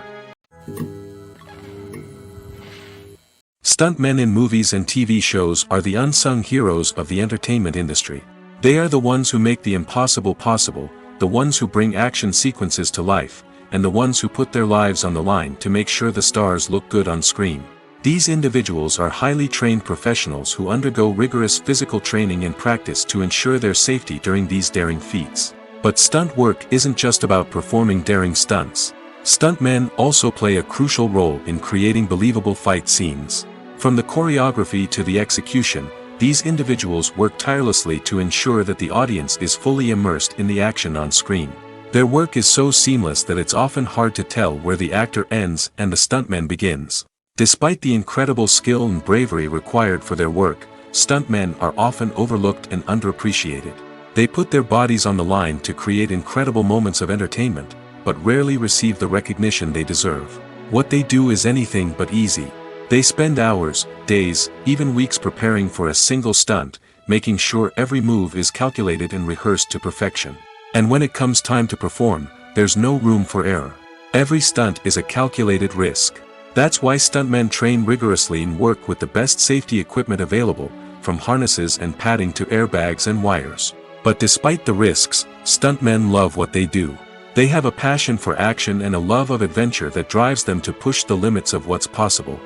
A: Stuntmen in movies and TV shows are the unsung heroes of the entertainment industry. They are the ones who make the impossible possible, the ones who bring action sequences to life, and the ones who put their lives on the line to make sure the stars look good on screen. These individuals are highly trained professionals who undergo rigorous physical training and practice to ensure their safety during these daring feats. But stunt work isn't just about performing daring stunts. Stuntmen also play a crucial role in creating believable fight scenes. From the choreography to the execution, these individuals work tirelessly to ensure that the audience is fully immersed in the action on screen. Their work is so seamless that it's often hard to tell where the actor ends and the stuntman begins. Despite the incredible skill and bravery required for their work, stuntmen are often overlooked and underappreciated. They put their bodies on the line to create incredible moments of entertainment, but rarely receive the recognition they deserve. What they do is anything but easy. They spend hours, days, even weeks preparing for a single stunt, making sure every move is calculated and rehearsed to perfection. And when it comes time to perform, there's no room for error. Every stunt is a calculated risk. That's why stuntmen train rigorously and work with the best safety equipment available, from harnesses and padding to airbags and wires. But despite the risks, stuntmen love what they do. They have a passion for action and a love of adventure that drives them to push the limits of what's possible.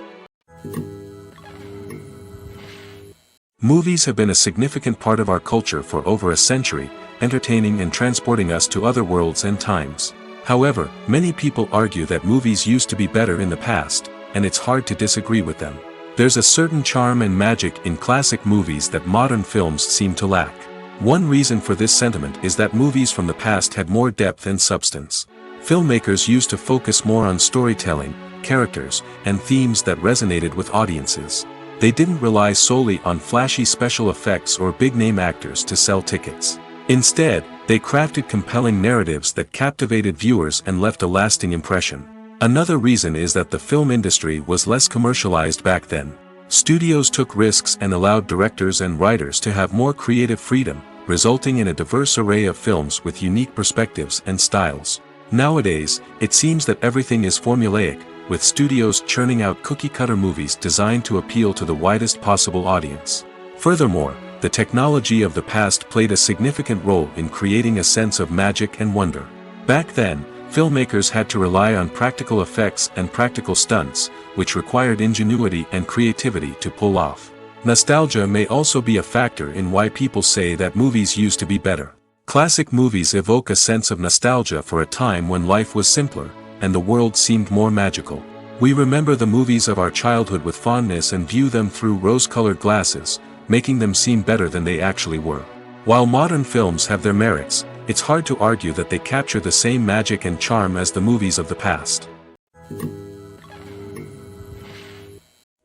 A: Movies have been a significant part of our culture for over a century, entertaining and transporting us to other worlds and times. However, many people argue that movies used to be better in the past, and it's hard to disagree with them. There's a certain charm and magic in classic movies that modern films seem to lack. One reason for this sentiment is that movies from the past had more depth and substance. Filmmakers used to focus more on storytelling, characters, and themes that resonated with audiences. They didn't rely solely on flashy special effects or big-name actors to sell tickets. Instead, they crafted compelling narratives that captivated viewers and left a lasting impression. Another reason is that the film industry was less commercialized back then. Studios took risks and allowed directors and writers to have more creative freedom, resulting in a diverse array of films with unique perspectives and styles. Nowadays, it seems that everything is formulaic, with studios churning out cookie-cutter movies designed to appeal to the widest possible audience. Furthermore, the technology of the past played a significant role in creating a sense of magic and wonder. Back then, filmmakers had to rely on practical effects and practical stunts, which required ingenuity and creativity to pull off. Nostalgia may also be a factor in why people say that movies used to be better. Classic movies evoke a sense of nostalgia for a time when life was simpler, and the world seemed more magical. We remember the movies of our childhood with fondness and view them through rose-colored glasses, making them seem better than they actually were. While modern films have their merits, it's hard to argue that they capture the same magic and charm as the movies of the past.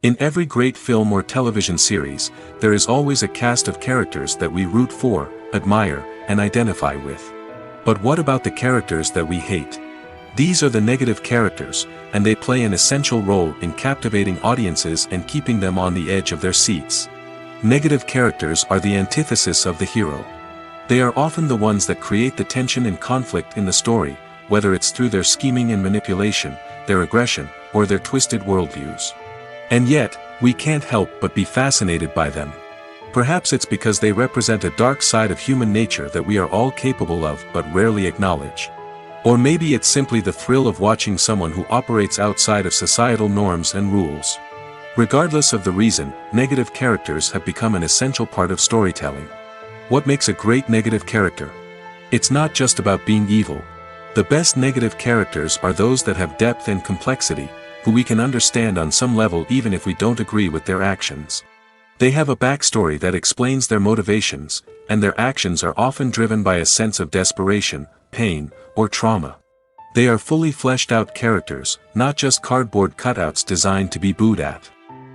A: In every great film or television series, there is always a cast of characters that we root for, admire, and identify with. But what about the characters that we hate? These are the negative characters, and they play an essential role in captivating audiences and keeping them on the edge of their seats. Negative characters are the antithesis of the hero. They are often the ones that create the tension and conflict in the story, whether it's through their scheming and manipulation, their aggression, or their twisted worldviews. And yet, we can't help but be fascinated by them. Perhaps it's because they represent a dark side of human nature that we are all capable of but rarely acknowledge. Or maybe it's simply the thrill of watching someone who operates outside of societal norms and rules. Regardless of the reason, negative characters have become an essential part of storytelling. What makes a great negative character? It's not just about being evil. The best negative characters are those that have depth and complexity, who we can understand on some level even if we don't agree with their actions. They have a backstory that explains their motivations, and their actions are often driven by a sense of desperation, pain, or trauma. They are fully fleshed out characters, not just cardboard cutouts designed to be booed at.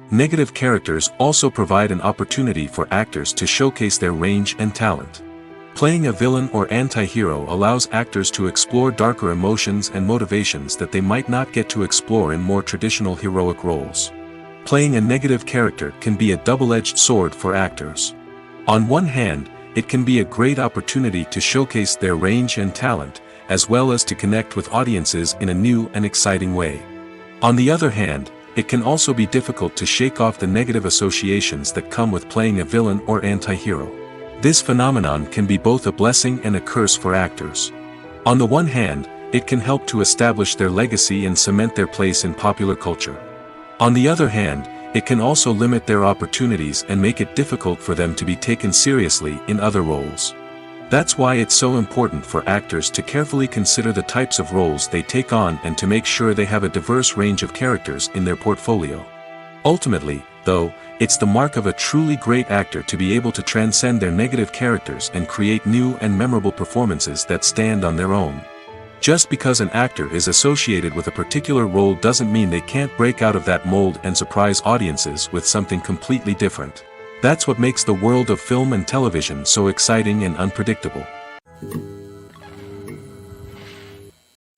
A: Negative characters also provide an opportunity for actors to showcase their range and talent. Playing a villain or anti-hero allows actors to explore darker emotions and motivations that they might not get to explore in more traditional heroic roles. Playing a negative character can be a double-edged sword for actors. On one hand, it can be a great opportunity to showcase their range and talent, as well as to connect with audiences in a new and exciting way. On the other hand, it can also be difficult to shake off the negative associations that come with playing a villain or anti-hero. This phenomenon can be both a blessing and a curse for actors. On the one hand, it can help to establish their legacy and cement their place in popular culture. On the other hand, it can also limit their opportunities and make it difficult for them to be taken seriously in other roles. That's why it's so important for actors to carefully consider the types of roles they take on and to make sure they have a diverse range of characters in their portfolio. Ultimately, though, it's the mark of a truly great actor to be able to transcend their negative characters and create new and memorable performances that stand on their own. Just because an actor is associated with a particular role doesn't mean they can't break out of that mold and surprise audiences with something completely different. That's what makes the world of film and television so exciting and unpredictable.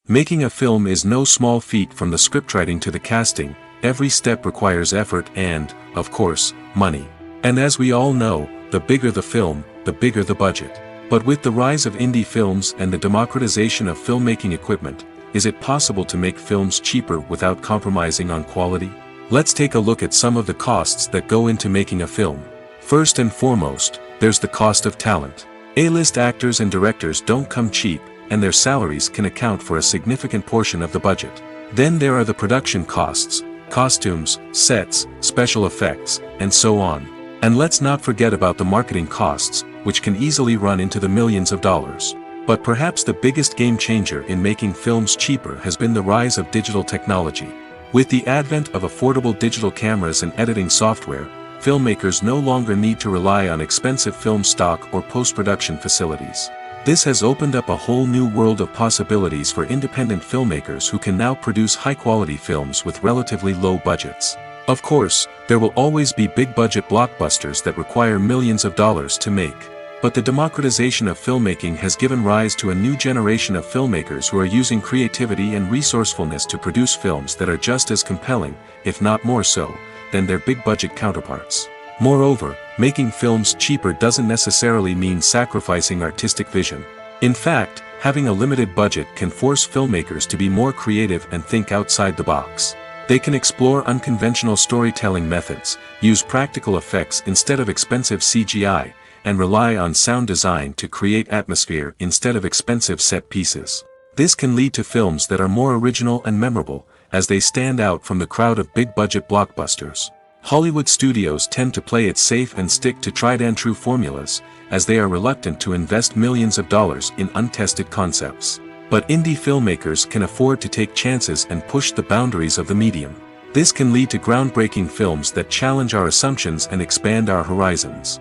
A: Making a film is no small feat. From the scriptwriting to the casting, every step requires effort and, of course, money. And as we all know, the bigger the film, the bigger the budget. But with the rise of indie films and the democratization of filmmaking equipment, is it possible to make films cheaper without compromising on quality? Let's take a look at some of the costs that go into making a film. First and foremost, there's the cost of talent. A-list actors and directors don't come cheap, and their salaries can account for a significant portion of the budget. Then there are the production costs, costumes, sets, special effects, and so on. And let's not forget about the marketing costs, which can easily run into the millions of dollars. But perhaps the biggest game changer in making films cheaper has been the rise of digital technology. With the advent of affordable digital cameras and editing software, filmmakers no longer need to rely on expensive film stock or post-production facilities. This has opened up a whole new world of possibilities for independent filmmakers who can now produce high-quality films with relatively low budgets. Of course, there will always be big-budget blockbusters that require millions of dollars to make. But the democratization of filmmaking has given rise to a new generation of filmmakers who are using creativity and resourcefulness to produce films that are just as compelling, if not more so, than their big-budget counterparts. Moreover, making films cheaper doesn't necessarily mean sacrificing artistic vision. In fact, having a limited budget can force filmmakers to be more creative and think outside the box. They can explore unconventional storytelling methods, use practical effects instead of expensive CGI, and rely on sound design to create atmosphere instead of expensive set pieces. This can lead to films that are more original and memorable, as they stand out from the crowd of big-budget blockbusters. Hollywood studios tend to play it safe and stick to tried-and-true formulas, as they are reluctant to invest millions of dollars in untested concepts. But indie filmmakers can afford to take chances and push the boundaries of the medium. This can lead to groundbreaking films that challenge our assumptions and expand our horizons.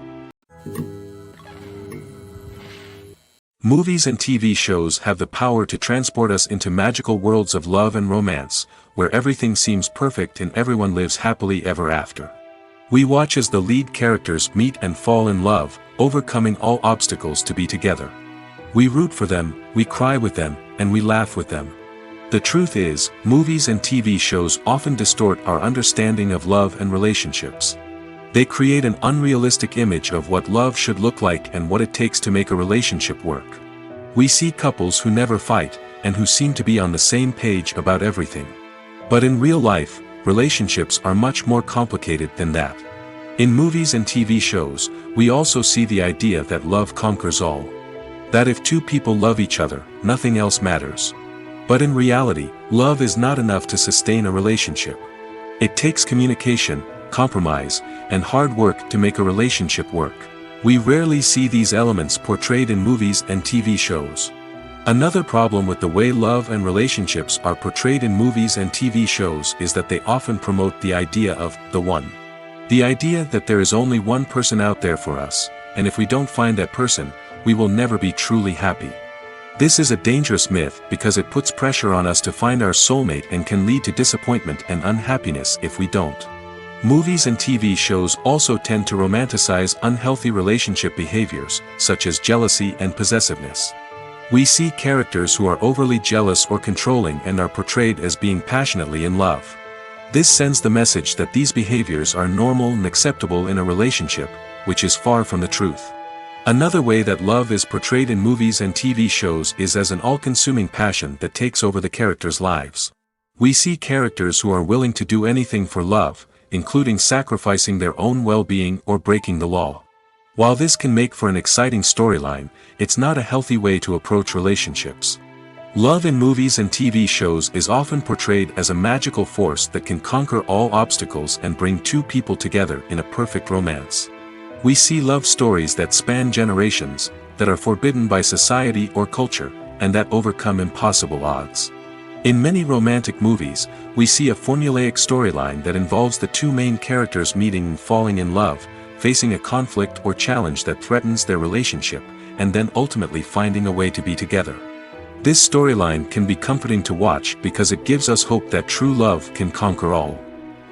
A: Movies and TV shows have the power to transport us into magical worlds of love and romance, where everything seems perfect and everyone lives happily ever after. We watch as the lead characters meet and fall in love, overcoming all obstacles to be together. We root for them, we cry with them, and we laugh with them. The truth is, movies and TV shows often distort our understanding of love and relationships. They create an unrealistic image of what love should look like and what it takes to make a relationship work. We see couples who never fight, and who seem to be on the same page about everything. But in real life, relationships are much more complicated than that. In movies and TV shows, we also see the idea that love conquers all. That if two people love each other, nothing else matters. But in reality, love is not enough to sustain a relationship. It takes communication, compromise, and hard work to make a relationship work. We rarely see these elements portrayed in movies and TV shows. Another problem with the way love and relationships are portrayed in movies and TV shows is that they often promote the idea of the one. The idea that there is only one person out there for us, and if we don't find that person, we will never be truly happy. This is a dangerous myth because it puts pressure on us to find our soulmate and can lead to disappointment and unhappiness if we don't. Movies and TV shows also tend to romanticize unhealthy relationship behaviors, such as jealousy and possessiveness. We see characters who are overly jealous or controlling and are portrayed as being passionately in love. This sends the message that these behaviors are normal and acceptable in a relationship, which is far from the truth. Another way that love is portrayed in movies and TV shows is as an all-consuming passion that takes over the characters' lives. We see characters who are willing to do anything for love, including sacrificing their own well-being or breaking the law. While this can make for an exciting storyline, it's not a healthy way to approach relationships. Love in movies and TV shows is often portrayed as a magical force that can conquer all obstacles and bring two people together in a perfect romance. We see love stories that span generations, that are forbidden by society or culture, and that overcome impossible odds. In many romantic movies, we see a formulaic storyline that involves the two main characters meeting and falling in love, facing a conflict or challenge that threatens their relationship, and then ultimately finding a way to be together. This storyline can be comforting to watch because it gives us hope that true love can conquer all.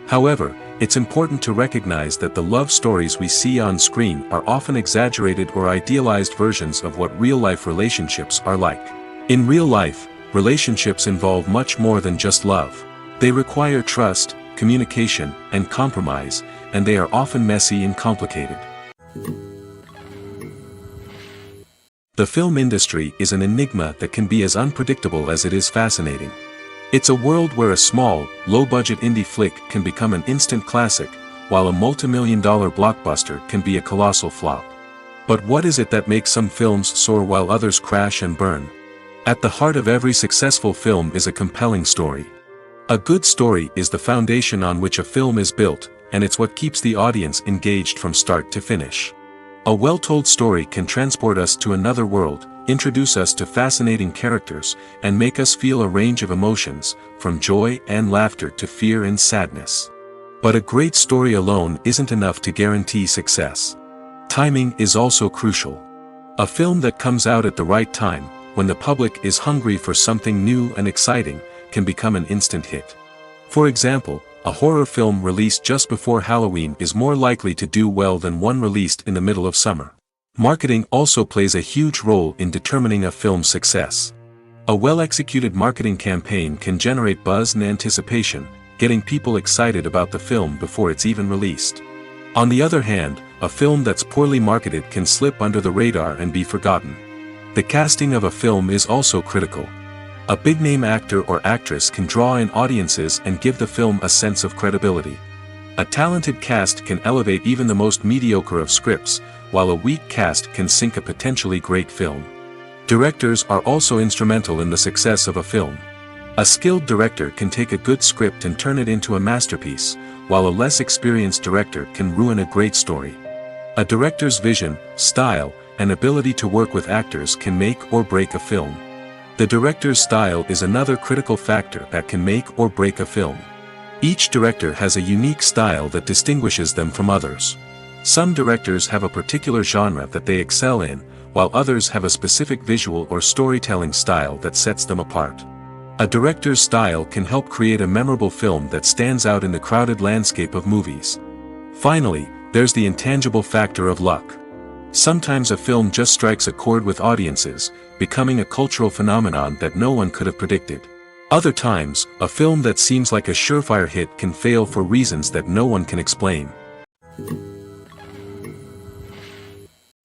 A: However, it's important to recognize that the love stories we see on screen are often exaggerated or idealized versions of what real-life relationships are like. In real life, relationships involve much more than just love. They require trust, communication, and compromise, and they are often messy and complicated. The film industry is an enigma that can be as unpredictable as it is fascinating. It's a world where a small, low-budget indie flick can become an instant classic, while a multi-million-dollar blockbuster can be a colossal flop. But what is it that makes some films soar while others crash and burn? At the heart of every successful film is a compelling story. A good story is the foundation on which a film is built, and it's what keeps the audience engaged from start to finish. A well-told story can transport us to another world, introduce us to fascinating characters, and make us feel a range of emotions, from joy and laughter to fear and sadness. But a great story alone isn't enough to guarantee success. Timing is also crucial. A film that comes out at the right time, when the public is hungry for something new and exciting, can become an instant hit. For example, a horror film released just before Halloween is more likely to do well than one released in the middle of summer. Marketing also plays a huge role in determining a film's success. A well-executed marketing campaign can generate buzz and anticipation, getting people excited about the film before it's even released. On the other hand, a film that's poorly marketed can slip under the radar and be forgotten. The casting of a film is also critical. A big-name actor or actress can draw in audiences and give the film a sense of credibility. A talented cast can elevate even the most mediocre of scripts, while a weak cast can sink a potentially great film. Directors are also instrumental in the success of a film. A skilled director can take a good script and turn it into a masterpiece, while a less experienced director can ruin a great story. A director's vision, style, and ability to work with actors can make or break a film. The director's style is another critical factor that can make or break a film. Each director has a unique style that distinguishes them from others. Some directors have a particular genre that they excel in, while others have a specific visual or storytelling style that sets them apart. A director's style can help create a memorable film that stands out in the crowded landscape of movies. Finally, there's the intangible factor of luck. Sometimes a film just strikes a chord with audiences, becoming a cultural phenomenon that no one could have predicted. Other times, a film that seems like a surefire hit can fail for reasons that no one can explain.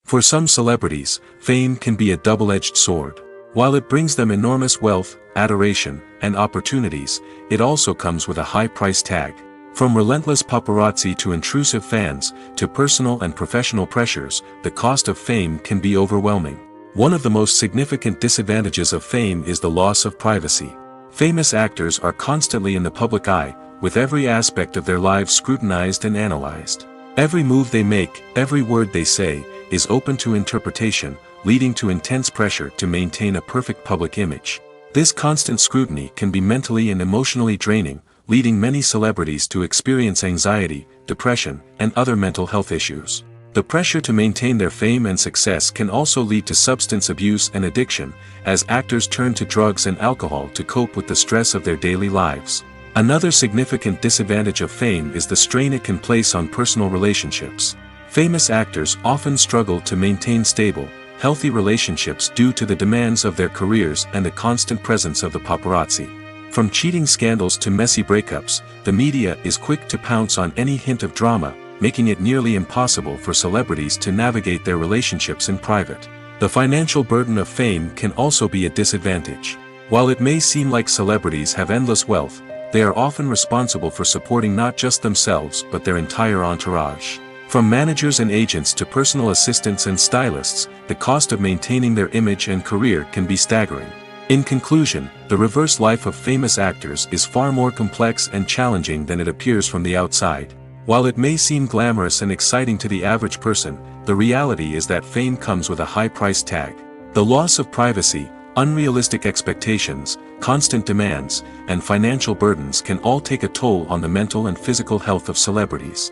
A: For some celebrities, fame can be a double-edged sword. While it brings them enormous wealth, adoration, and opportunities, it also comes with a high price tag. From relentless paparazzi to intrusive fans, to personal and professional pressures, the cost of fame can be overwhelming. One of the most significant disadvantages of fame is the loss of privacy. Famous actors are constantly in the public eye, with every aspect of their lives scrutinized and analyzed. Every move they make, every word they say, is open to interpretation, leading to intense pressure to maintain a perfect public image. This constant scrutiny can be mentally and emotionally draining, leading many celebrities to experience anxiety, depression, and other mental health issues. The pressure to maintain their fame and success can also lead to substance abuse and addiction, as actors turn to drugs and alcohol to cope with the stress of their daily lives. Another significant disadvantage of fame is the strain it can place on personal relationships. Famous actors often struggle to maintain stable, healthy relationships due to the demands of their careers and the constant presence of the paparazzi. From cheating scandals to messy breakups, the media is quick to pounce on any hint of drama, making it nearly impossible for celebrities to navigate their relationships in private. The financial burden of fame can also be a disadvantage. While it may seem like celebrities have endless wealth, they are often responsible for supporting not just themselves but their entire entourage. From managers and agents to personal assistants and stylists, the cost of maintaining their image and career can be staggering. In conclusion, the reverse life of famous actors is far more complex and challenging than it appears from the outside. While it may seem glamorous and exciting to the average person, the reality is that fame comes with a high price tag. The loss of privacy, unrealistic expectations, constant demands, and financial burdens can all take a toll on the mental and physical health of celebrities.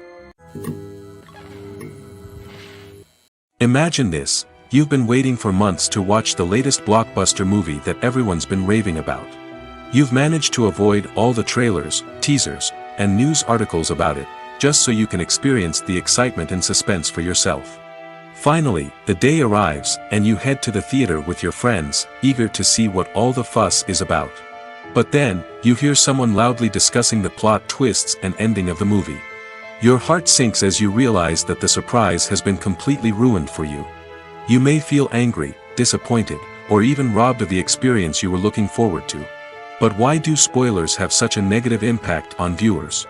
A: Imagine this: you've been waiting for months to watch the latest blockbuster movie that everyone's been raving about. You've managed to avoid all the trailers, teasers, and news articles about it, just so you can experience the excitement and suspense for yourself. Finally, the day arrives, and you head to the theater with your friends, eager to see what all the fuss is about. But then, you hear someone loudly discussing the plot twists and ending of the movie. Your heart sinks as you realize that the surprise has been completely ruined for you. You may feel angry, disappointed, or even robbed of the experience you were looking forward to. But why do spoilers have such a negative impact on viewers?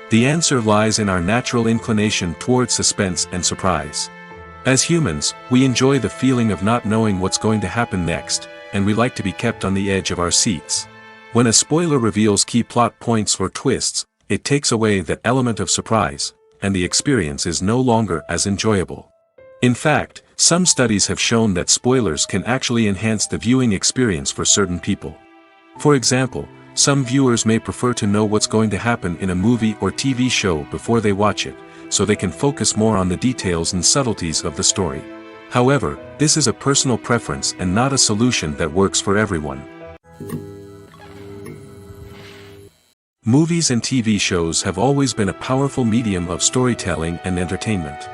A: The answer lies in our natural inclination towards suspense and surprise. As humans, we enjoy the feeling of not knowing what's going to happen next, and we like to be kept on the edge of our seats. When a spoiler reveals key plot points or twists, it takes away that element of surprise, and the experience is no longer as enjoyable. In fact, some studies have shown that spoilers can actually enhance the viewing experience for certain people. For example, some viewers may prefer to know what's going to happen in a movie or TV show before they watch it, so they can focus more on the details and subtleties of the story. However, this is a personal preference and not a solution that works for everyone. Movies and TV shows have always been a powerful medium of storytelling and entertainment.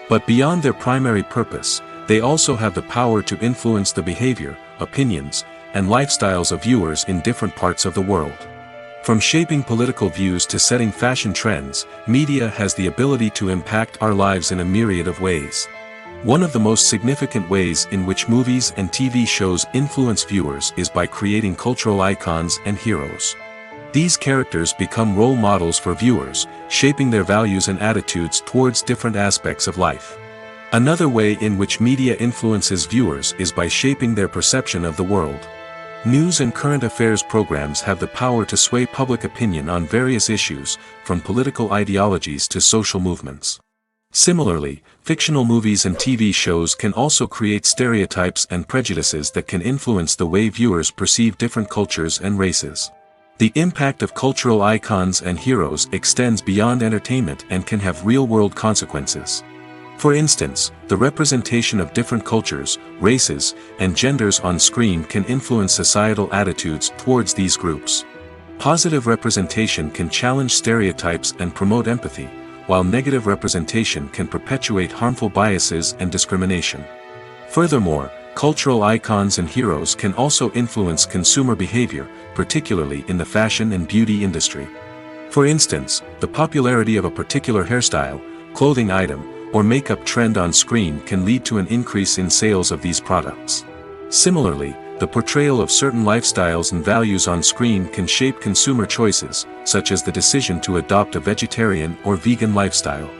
A: But beyond their primary purpose, they also have the power to influence the behavior, opinions, and lifestyles of viewers in different parts of the world. From shaping political views to setting fashion trends, media has the ability to impact our lives in a myriad of ways. One of the most significant ways in which movies and TV shows influence viewers is by creating cultural icons and heroes. These characters become role models for viewers, shaping their values and attitudes towards different aspects of life. Another way in which media influences viewers is by shaping their perception of the world. News and current affairs programs have the power to sway public opinion on various issues, from political ideologies to social movements. Similarly, fictional movies and TV shows can also create stereotypes and prejudices that can influence the way viewers perceive different cultures and races. The impact of cultural icons and heroes extends beyond entertainment and can have real-world consequences. For instance, the representation of different cultures, races, and genders on screen can influence societal attitudes towards these groups. Positive representation can challenge stereotypes and promote empathy, while negative representation can perpetuate harmful biases and discrimination. Furthermore, cultural icons and heroes can also influence consumer behavior, particularly in the fashion and beauty industry. For instance, the popularity of a particular hairstyle, clothing item, or makeup trend on screen can lead to an increase in sales of these products. Similarly, the portrayal of certain lifestyles and values on screen can shape consumer choices, such as the decision to adopt a vegetarian or vegan lifestyle.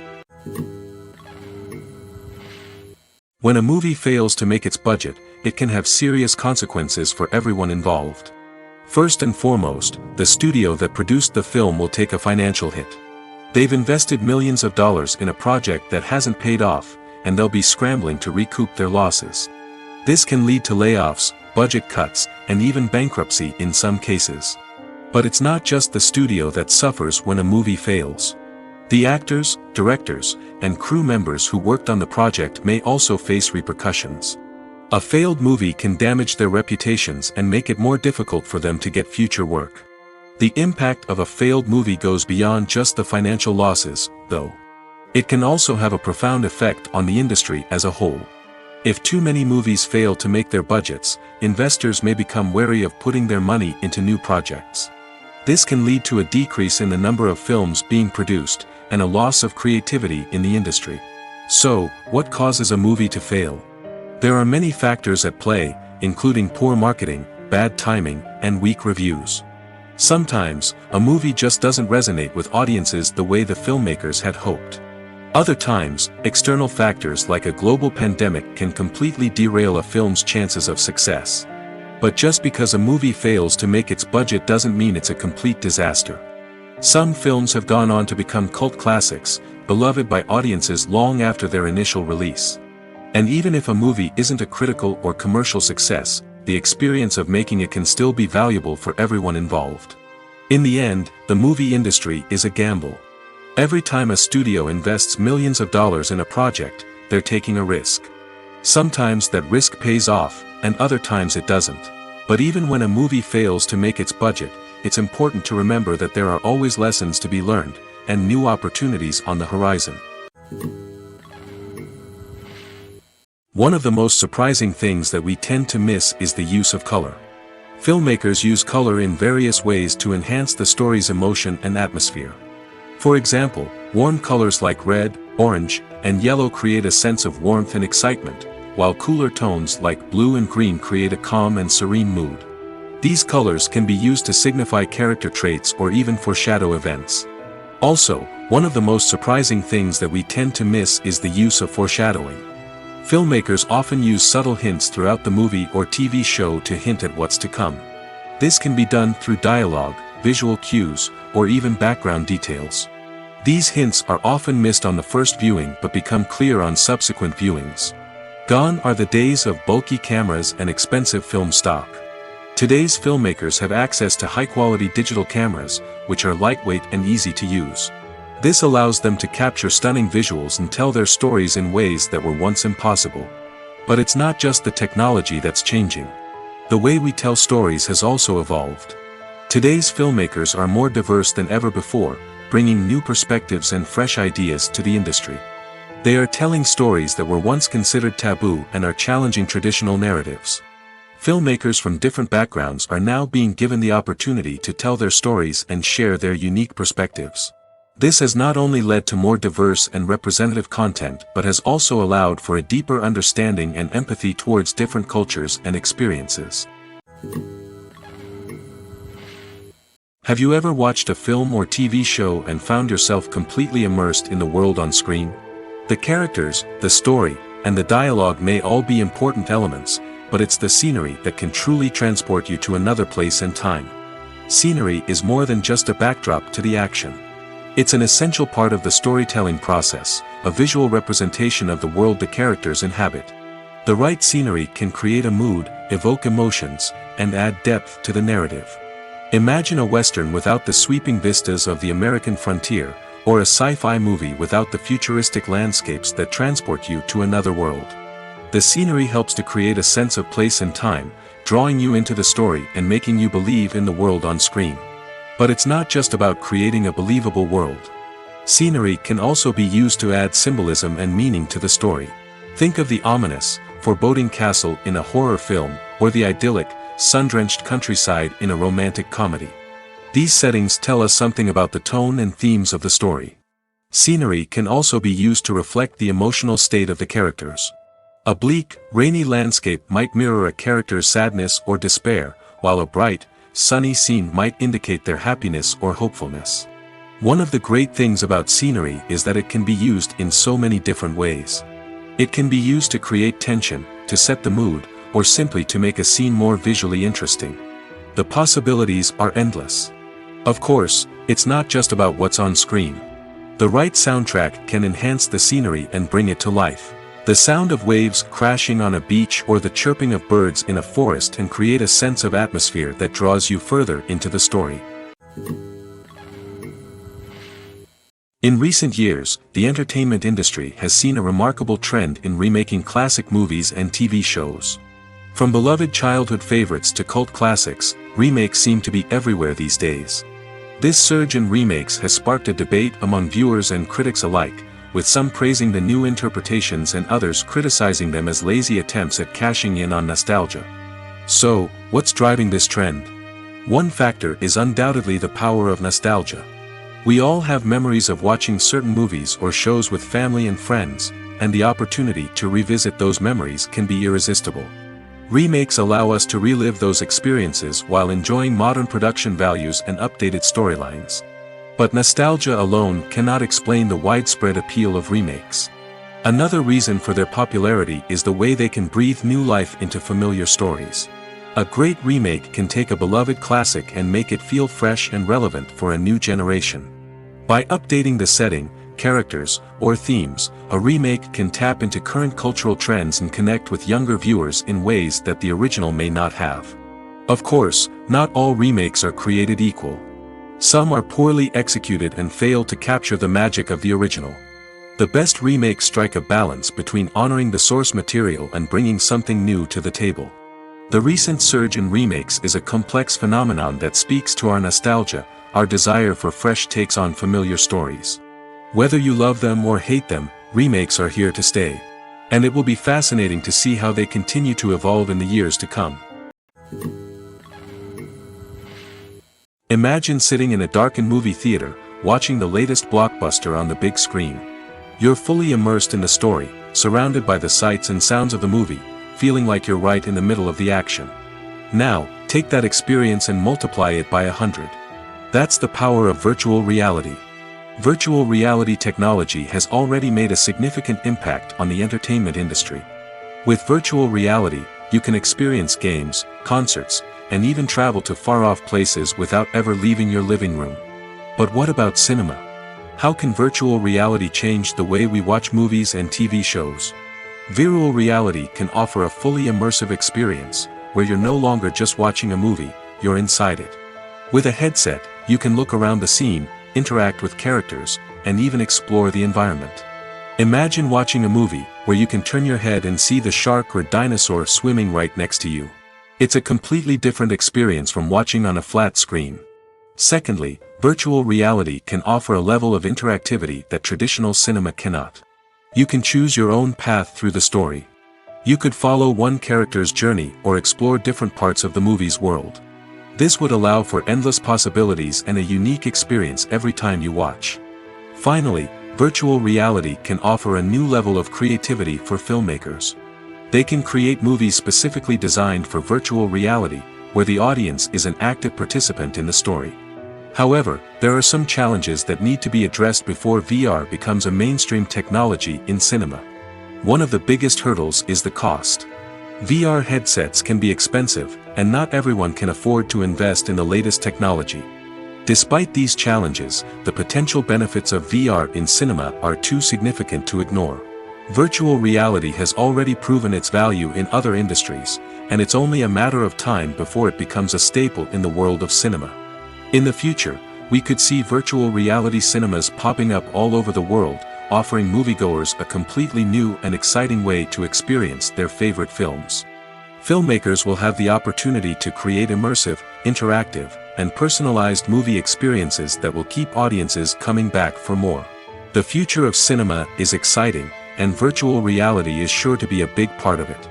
A: When a movie fails to make its budget, it can have serious consequences for everyone involved. First and foremost, the studio that produced the film will take a financial hit. They've invested millions of dollars in a project that hasn't paid off, and they'll be scrambling to recoup their losses. This can lead to layoffs, budget cuts, and even bankruptcy in some cases. But it's not just the studio that suffers when a movie fails. The actors, directors, and crew members who worked on the project may also face repercussions. A failed movie can damage their reputations and make it more difficult for them to get future work. The impact of a failed movie goes beyond just the financial losses, though. It can also have a profound effect on the industry as a whole. If too many movies fail to make their budgets, investors may become wary of putting their money into new projects. This can lead to a decrease in the number of films being produced, and a loss of creativity in the industry. So, what causes a movie to fail? There are many factors at play, including poor marketing, bad timing, and weak reviews. Sometimes, a movie just doesn't resonate with audiences the way the filmmakers had hoped. Other times, external factors like a global pandemic can completely derail a film's chances of success. But just because a movie fails to make its budget doesn't mean it's a complete disaster. Some films have gone on to become cult classics, beloved by audiences long after their initial release. And even if a movie isn't a critical or commercial success, the experience of making it can still be valuable for everyone involved. In the end, the movie industry is a gamble. Every time a studio invests millions of dollars in a project, they're taking a risk. Sometimes that risk pays off, and other times it doesn't. But even when a movie fails to make its budget, it's important to remember that there are always lessons to be learned, and new opportunities on the horizon. One of the most surprising things that we tend to miss is the use of color. Filmmakers use color in various ways to enhance the story's emotion and atmosphere. For example, warm colors like red, orange, and yellow create a sense of warmth and excitement, while cooler tones like blue and green create a calm and serene mood. These colors can be used to signify character traits or even foreshadow events. Also, one of the most surprising things that we tend to miss is the use of foreshadowing. Filmmakers often use subtle hints throughout the movie or TV show to hint at what's to come. This can be done through dialogue, visual cues, or even background details. These hints are often missed on the first viewing but become clear on subsequent viewings. Gone are the days of bulky cameras and expensive film stock. Today's filmmakers have access to high-quality digital cameras, which are lightweight and easy to use. This allows them to capture stunning visuals and tell their stories in ways that were once impossible. But it's not just the technology that's changing. The way we tell stories has also evolved. Today's filmmakers are more diverse than ever before, bringing new perspectives and fresh ideas to the industry. They are telling stories that were once considered taboo and are challenging traditional narratives. Filmmakers from different backgrounds are now being given the opportunity to tell their stories and share their unique perspectives. This has not only led to more diverse and representative content but has also allowed for a deeper understanding and empathy towards different cultures and experiences. Have you ever watched a film or TV show and found yourself completely immersed in the world on screen? The characters, the story, and the dialogue may all be important elements, but it's the scenery that can truly transport you to another place and time. Scenery is more than just a backdrop to the action. It's an essential part of the storytelling process, a visual representation of the world the characters inhabit. The right scenery can create a mood, evoke emotions, and add depth to the narrative. Imagine a Western without the sweeping vistas of the American frontier, or a sci-fi movie without the futuristic landscapes that transport you to another world. The scenery helps to create a sense of place and time, drawing you into the story and making you believe in the world on screen. But it's not just about creating a believable world. Scenery can also be used to add symbolism and meaning to the story. Think of the ominous, foreboding castle in a horror film, or the idyllic, sun-drenched countryside in a romantic comedy. These settings tell us something about the tone and themes of the story. Scenery can also be used to reflect the emotional state of the characters. A bleak, rainy landscape might mirror a character's sadness or despair, while a bright, sunny scene might indicate their happiness or hopefulness. One of the great things about scenery is that it can be used in so many different ways. It can be used to create tension, to set the mood, or simply to make a scene more visually interesting. The possibilities are endless. Of course, it's not just about what's on screen. The right soundtrack can enhance the scenery and bring it to life. The sound of waves crashing on a beach or the chirping of birds in a forest can create a sense of atmosphere that draws you further into the story. In recent years, the entertainment industry has seen a remarkable trend in remaking classic movies and TV shows. From beloved childhood favorites to cult classics, remakes seem to be everywhere these days. This surge in remakes has sparked a debate among viewers and critics alike, with some praising the new interpretations and others criticizing them as lazy attempts at cashing in on nostalgia. So, what's driving this trend? One factor is undoubtedly the power of nostalgia. We all have memories of watching certain movies or shows with family and friends, and the opportunity to revisit those memories can be irresistible. Remakes allow us to relive those experiences while enjoying modern production values and updated storylines. But nostalgia alone cannot explain the widespread appeal of remakes. Another reason for their popularity is the way they can breathe new life into familiar stories. A great remake can take a beloved classic and make it feel fresh and relevant for a new generation. By updating the setting, characters, or themes, a remake can tap into current cultural trends and connect with younger viewers in ways that the original may not have. Of course, not all remakes are created equal. Some are poorly executed and fail to capture the magic of the original. The best remakes strike a balance between honoring the source material and bringing something new to the table. The recent surge in remakes is a complex phenomenon that speaks to our nostalgia, our desire for fresh takes on familiar stories. Whether you love them or hate them, remakes are here to stay. And it will be fascinating to see how they continue to evolve in the years to come. Imagine sitting in a darkened movie theater, watching the latest blockbuster on the big screen. You're fully immersed in the story, surrounded by the sights and sounds of the movie, feeling like you're right in the middle of the action. Now, take that experience and multiply it by 100. That's the power of virtual reality. Virtual reality technology has already made a significant impact on the entertainment industry. With virtual reality, you can experience games, concerts, and even travel to far-off places without ever leaving your living room. But what about cinema? How can virtual reality change the way we watch movies and TV shows? Virtual reality can offer a fully immersive experience, where you're no longer just watching a movie, you're inside it. With a headset, you can look around the scene, interact with characters, and even explore the environment. Imagine watching a movie where you can turn your head and see the shark or dinosaur swimming right next to you. It's a completely different experience from watching on a flat screen. Secondly, virtual reality can offer a level of interactivity that traditional cinema cannot. You can choose your own path through the story. You could follow one character's journey or explore different parts of the movie's world. This would allow for endless possibilities and a unique experience every time you watch. Finally, virtual reality can offer a new level of creativity for filmmakers. They can create movies specifically designed for virtual reality, where the audience is an active participant in the story. However, there are some challenges that need to be addressed before VR becomes a mainstream technology in cinema. One of the biggest hurdles is the cost. VR headsets can be expensive, and not everyone can afford to invest in the latest technology. Despite these challenges, the potential benefits of VR in cinema are too significant to ignore. Virtual reality has already proven its value in other industries, and it's only a matter of time before it becomes a staple in the world of cinema. In the future, we could see virtual reality cinemas popping up all over the world, offering moviegoers a completely new and exciting way to experience their favorite films. Filmmakers will have the opportunity to create immersive, interactive, and personalized movie experiences that will keep audiences coming back for more. The future of cinema is exciting, and virtual reality is sure to be a big part of it.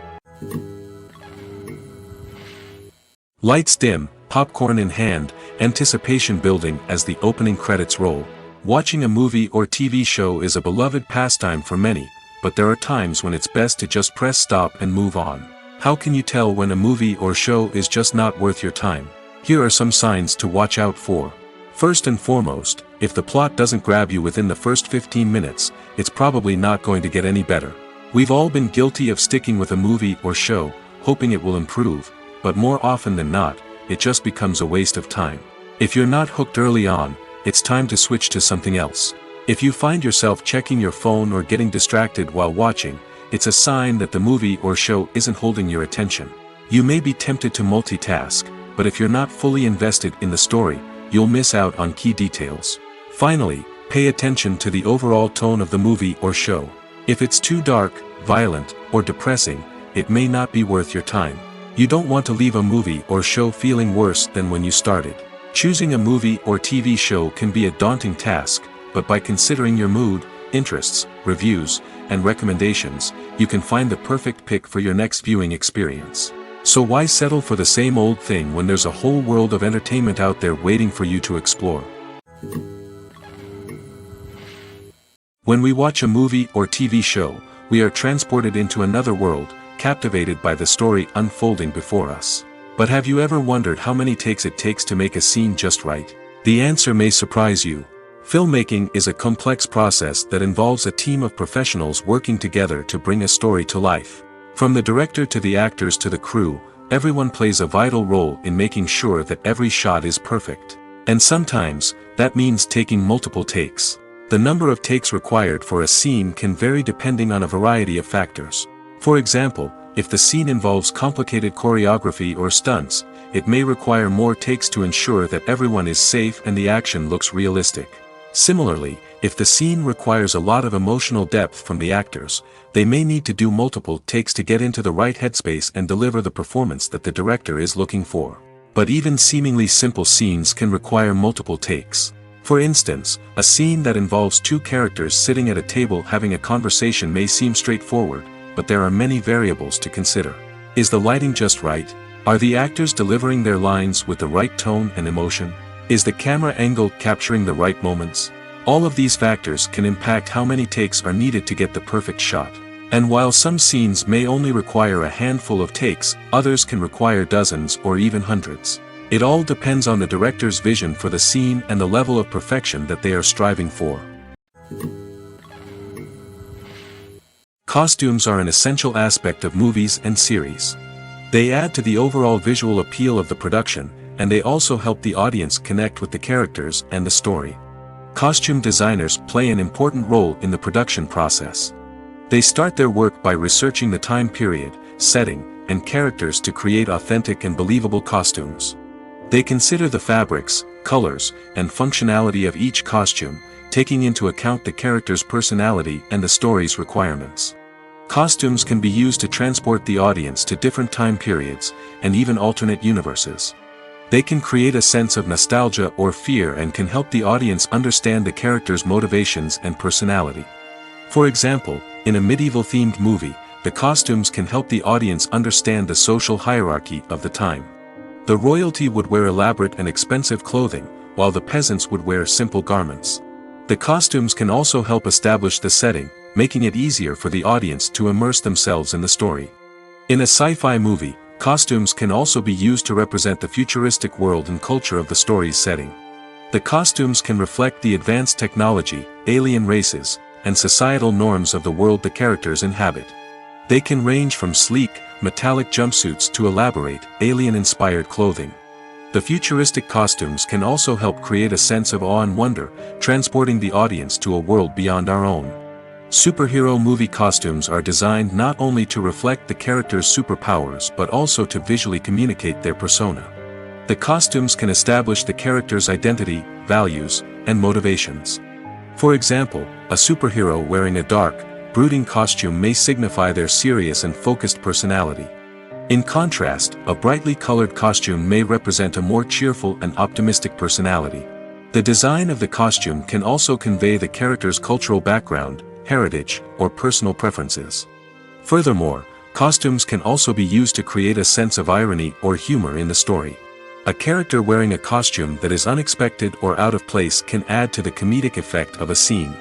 A: Lights dim, popcorn in hand, anticipation building as the opening credits roll. Watching a movie or TV show is a beloved pastime for many, but there are times when it's best to just press stop and move on. How can you tell when a movie or show is just not worth your time? Here are some signs to watch out for. First and foremost, if the plot doesn't grab you within the first 15 minutes, it's probably not going to get any better. We've all been guilty of sticking with a movie or show, hoping it will improve, but more often than not, it just becomes a waste of time. If you're not hooked early on, it's time to switch to something else. If you find yourself checking your phone or getting distracted while watching, it's a sign that the movie or show isn't holding your attention. You may be tempted to multitask, but if you're not fully invested in the story, you'll miss out on key details. Finally, pay attention to the overall tone of the movie or show. If it's too dark, violent, or depressing, it may not be worth your time. You don't want to leave a movie or show feeling worse than when you started. Choosing a movie or TV show can be a daunting task, but by considering your mood, interests, reviews, and recommendations, you can find the perfect pick for your next viewing experience. So why settle for the same old thing when there's a whole world of entertainment out there waiting for you to explore? When we watch a movie or TV show, we are transported into another world, captivated by the story unfolding before us. But have you ever wondered how many takes it takes to make a scene just right? The answer may surprise you. Filmmaking is a complex process that involves a team of professionals working together to bring a story to life. From the director to the actors to the crew, everyone plays a vital role in making sure that every shot is perfect. And sometimes, that means taking multiple takes. The number of takes required for a scene can vary depending on a variety of factors. For example, if the scene involves complicated choreography or stunts, it may require more takes to ensure that everyone is safe and the action looks realistic. Similarly, if the scene requires a lot of emotional depth from the actors, they may need to do multiple takes to get into the right headspace and deliver the performance that the director is looking for. But even seemingly simple scenes can require multiple takes. For instance, a scene that involves two characters sitting at a table having a conversation may seem straightforward, but there are many variables to consider. Is the lighting just right? Are the actors delivering their lines with the right tone and emotion? Is the camera angle capturing the right moments? All of these factors can impact how many takes are needed to get the perfect shot. And while some scenes may only require a handful of takes, others can require dozens or even hundreds. It all depends on the director's vision for the scene and the level of perfection that they are striving for. Costumes are an essential aspect of movies and series. They add to the overall visual appeal of the production, and they also help the audience connect with the characters and the story. Costume designers play an important role in the production process. They start their work by researching the time period, setting, and characters to create authentic and believable costumes. They consider the fabrics, colors, and functionality of each costume, taking into account the character's personality and the story's requirements. Costumes can be used to transport the audience to different time periods, and even alternate universes. They can create a sense of nostalgia or fear and can help the audience understand the character's motivations and personality. For example, in a medieval-themed movie, the costumes can help the audience understand the social hierarchy of the time. The royalty would wear elaborate and expensive clothing, while the peasants would wear simple garments. The costumes can also help establish the setting, making it easier for the audience to immerse themselves in the story. In a sci-fi movie, costumes can also be used to represent the futuristic world and culture of the story's setting. The costumes can reflect the advanced technology, alien races, and societal norms of the world the characters inhabit. They can range from sleek, metallic jumpsuits to elaborate, alien-inspired clothing. The futuristic costumes can also help create a sense of awe and wonder, transporting the audience to a world beyond our own. Superhero movie costumes are designed not only to reflect the character's superpowers but also to visually communicate their persona. The costumes can establish the character's identity, values, and motivations. For example, a superhero wearing a dark, brooding costume may signify their serious and focused personality. In contrast, a brightly colored costume may represent a more cheerful and optimistic personality. The design of the costume can also convey the character's cultural background, heritage, or personal preferences. Furthermore, costumes can also be used to create a sense of irony or humor in the story. A character wearing a costume that is unexpected or out of place can add to the comedic effect of a scene.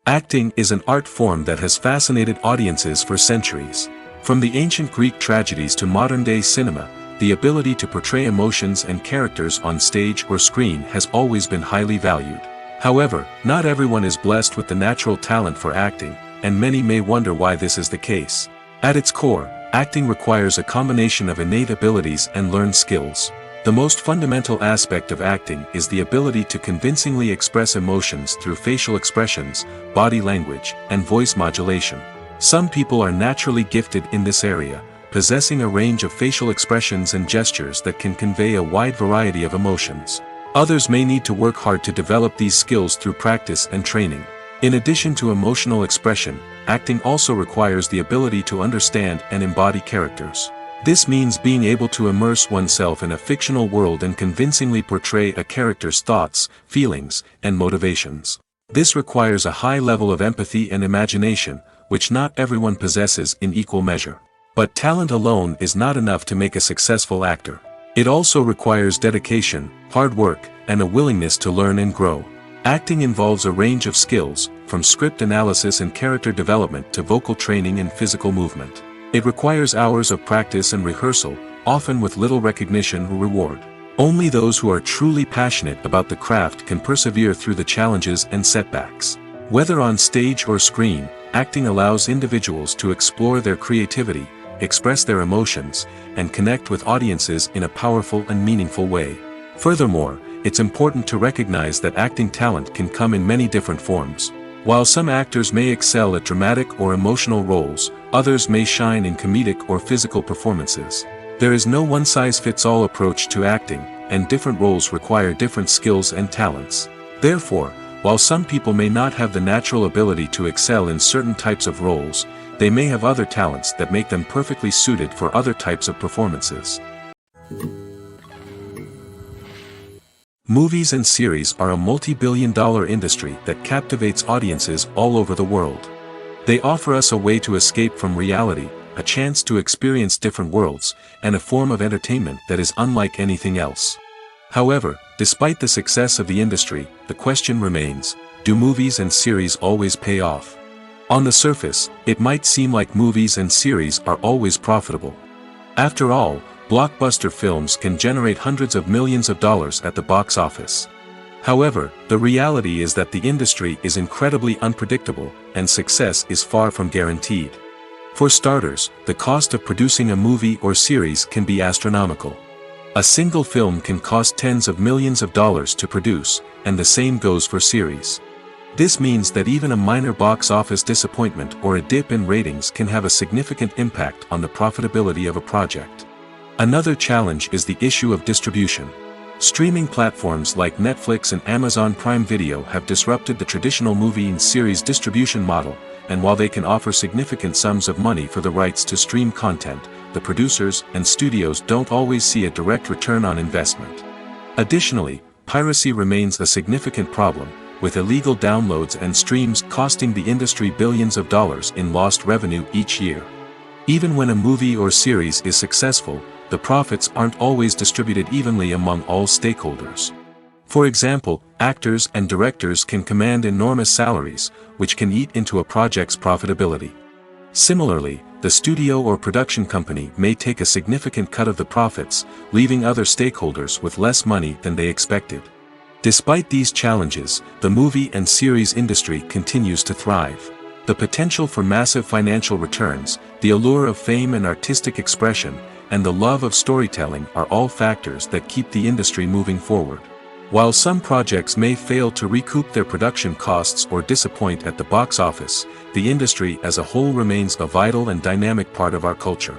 A: Acting is an art form that has fascinated audiences for centuries. From the ancient Greek tragedies to modern-day cinema, the ability to portray emotions and characters on stage or screen has always been highly valued. However, not everyone is blessed with the natural talent for acting, and many may wonder why this is the case. At its core, acting requires a combination of innate abilities and learned skills. The most fundamental aspect of acting is the ability to convincingly express emotions through facial expressions, body language, and voice modulation. Some people are naturally gifted in this area, possessing a range of facial expressions and gestures that can convey a wide variety of emotions. Others may need to work hard to develop these skills through practice and training. In addition to emotional expression, acting also requires the ability to understand and embody characters. This means being able to immerse oneself in a fictional world and convincingly portray a character's thoughts, feelings, and motivations. This requires a high level of empathy and imagination, which not everyone possesses in equal measure. But talent alone is not enough to make a successful actor. It also requires dedication, hard work, and a willingness to learn and grow. Acting involves a range of skills, from script analysis and character development to vocal training and physical movement. It requires hours of practice and rehearsal, often with little recognition or reward. Only those who are truly passionate about the craft can persevere through the challenges and setbacks. Whether on stage or screen, acting allows individuals to explore their creativity, express their emotions, and connect with audiences in a powerful and meaningful way. Furthermore, it's important to recognize that acting talent can come in many different forms. While some actors may excel at dramatic or emotional roles, others may shine in comedic or physical performances. There is no one-size-fits-all approach to acting, and different roles require different skills and talents. Therefore, while some people may not have the natural ability to excel in certain types of roles, they may have other talents that make them perfectly suited for other types of performances. Movies and series are a multi-billion-dollar industry that captivates audiences all over the world. They offer us a way to escape from reality, a chance to experience different worlds, and a form of entertainment that is unlike anything else. However, despite the success of the industry, the question remains, do movies and series always pay off? On the surface, it might seem like movies and series are always profitable. After all, blockbuster films can generate hundreds of millions of dollars at the box office. However, the reality is that the industry is incredibly unpredictable, and success is far from guaranteed. For starters, the cost of producing a movie or series can be astronomical. A single film can cost tens of millions of dollars to produce, and the same goes for series. This means that even a minor box office disappointment or a dip in ratings can have a significant impact on the profitability of a project. Another challenge is the issue of distribution. Streaming platforms like Netflix and Amazon Prime Video have disrupted the traditional movie and series distribution model, and while they can offer significant sums of money for the rights to stream content, the producers and studios don't always see a direct return on investment. Additionally, piracy remains a significant problem, with illegal downloads and streams costing the industry billions of dollars in lost revenue each year. Even when a movie or series is successful, the profits aren't always distributed evenly among all stakeholders. For example, actors and directors can command enormous salaries, which can eat into a project's profitability. Similarly, the studio or production company may take a significant cut of the profits, leaving other stakeholders with less money than they expected. Despite these challenges, the movie and series industry continues to thrive. The potential for massive financial returns, the allure of fame and artistic expression, and the love of storytelling are all factors that keep the industry moving forward. While some projects may fail to recoup their production costs or disappoint at the box office, the industry as a whole remains a vital and dynamic part of our culture.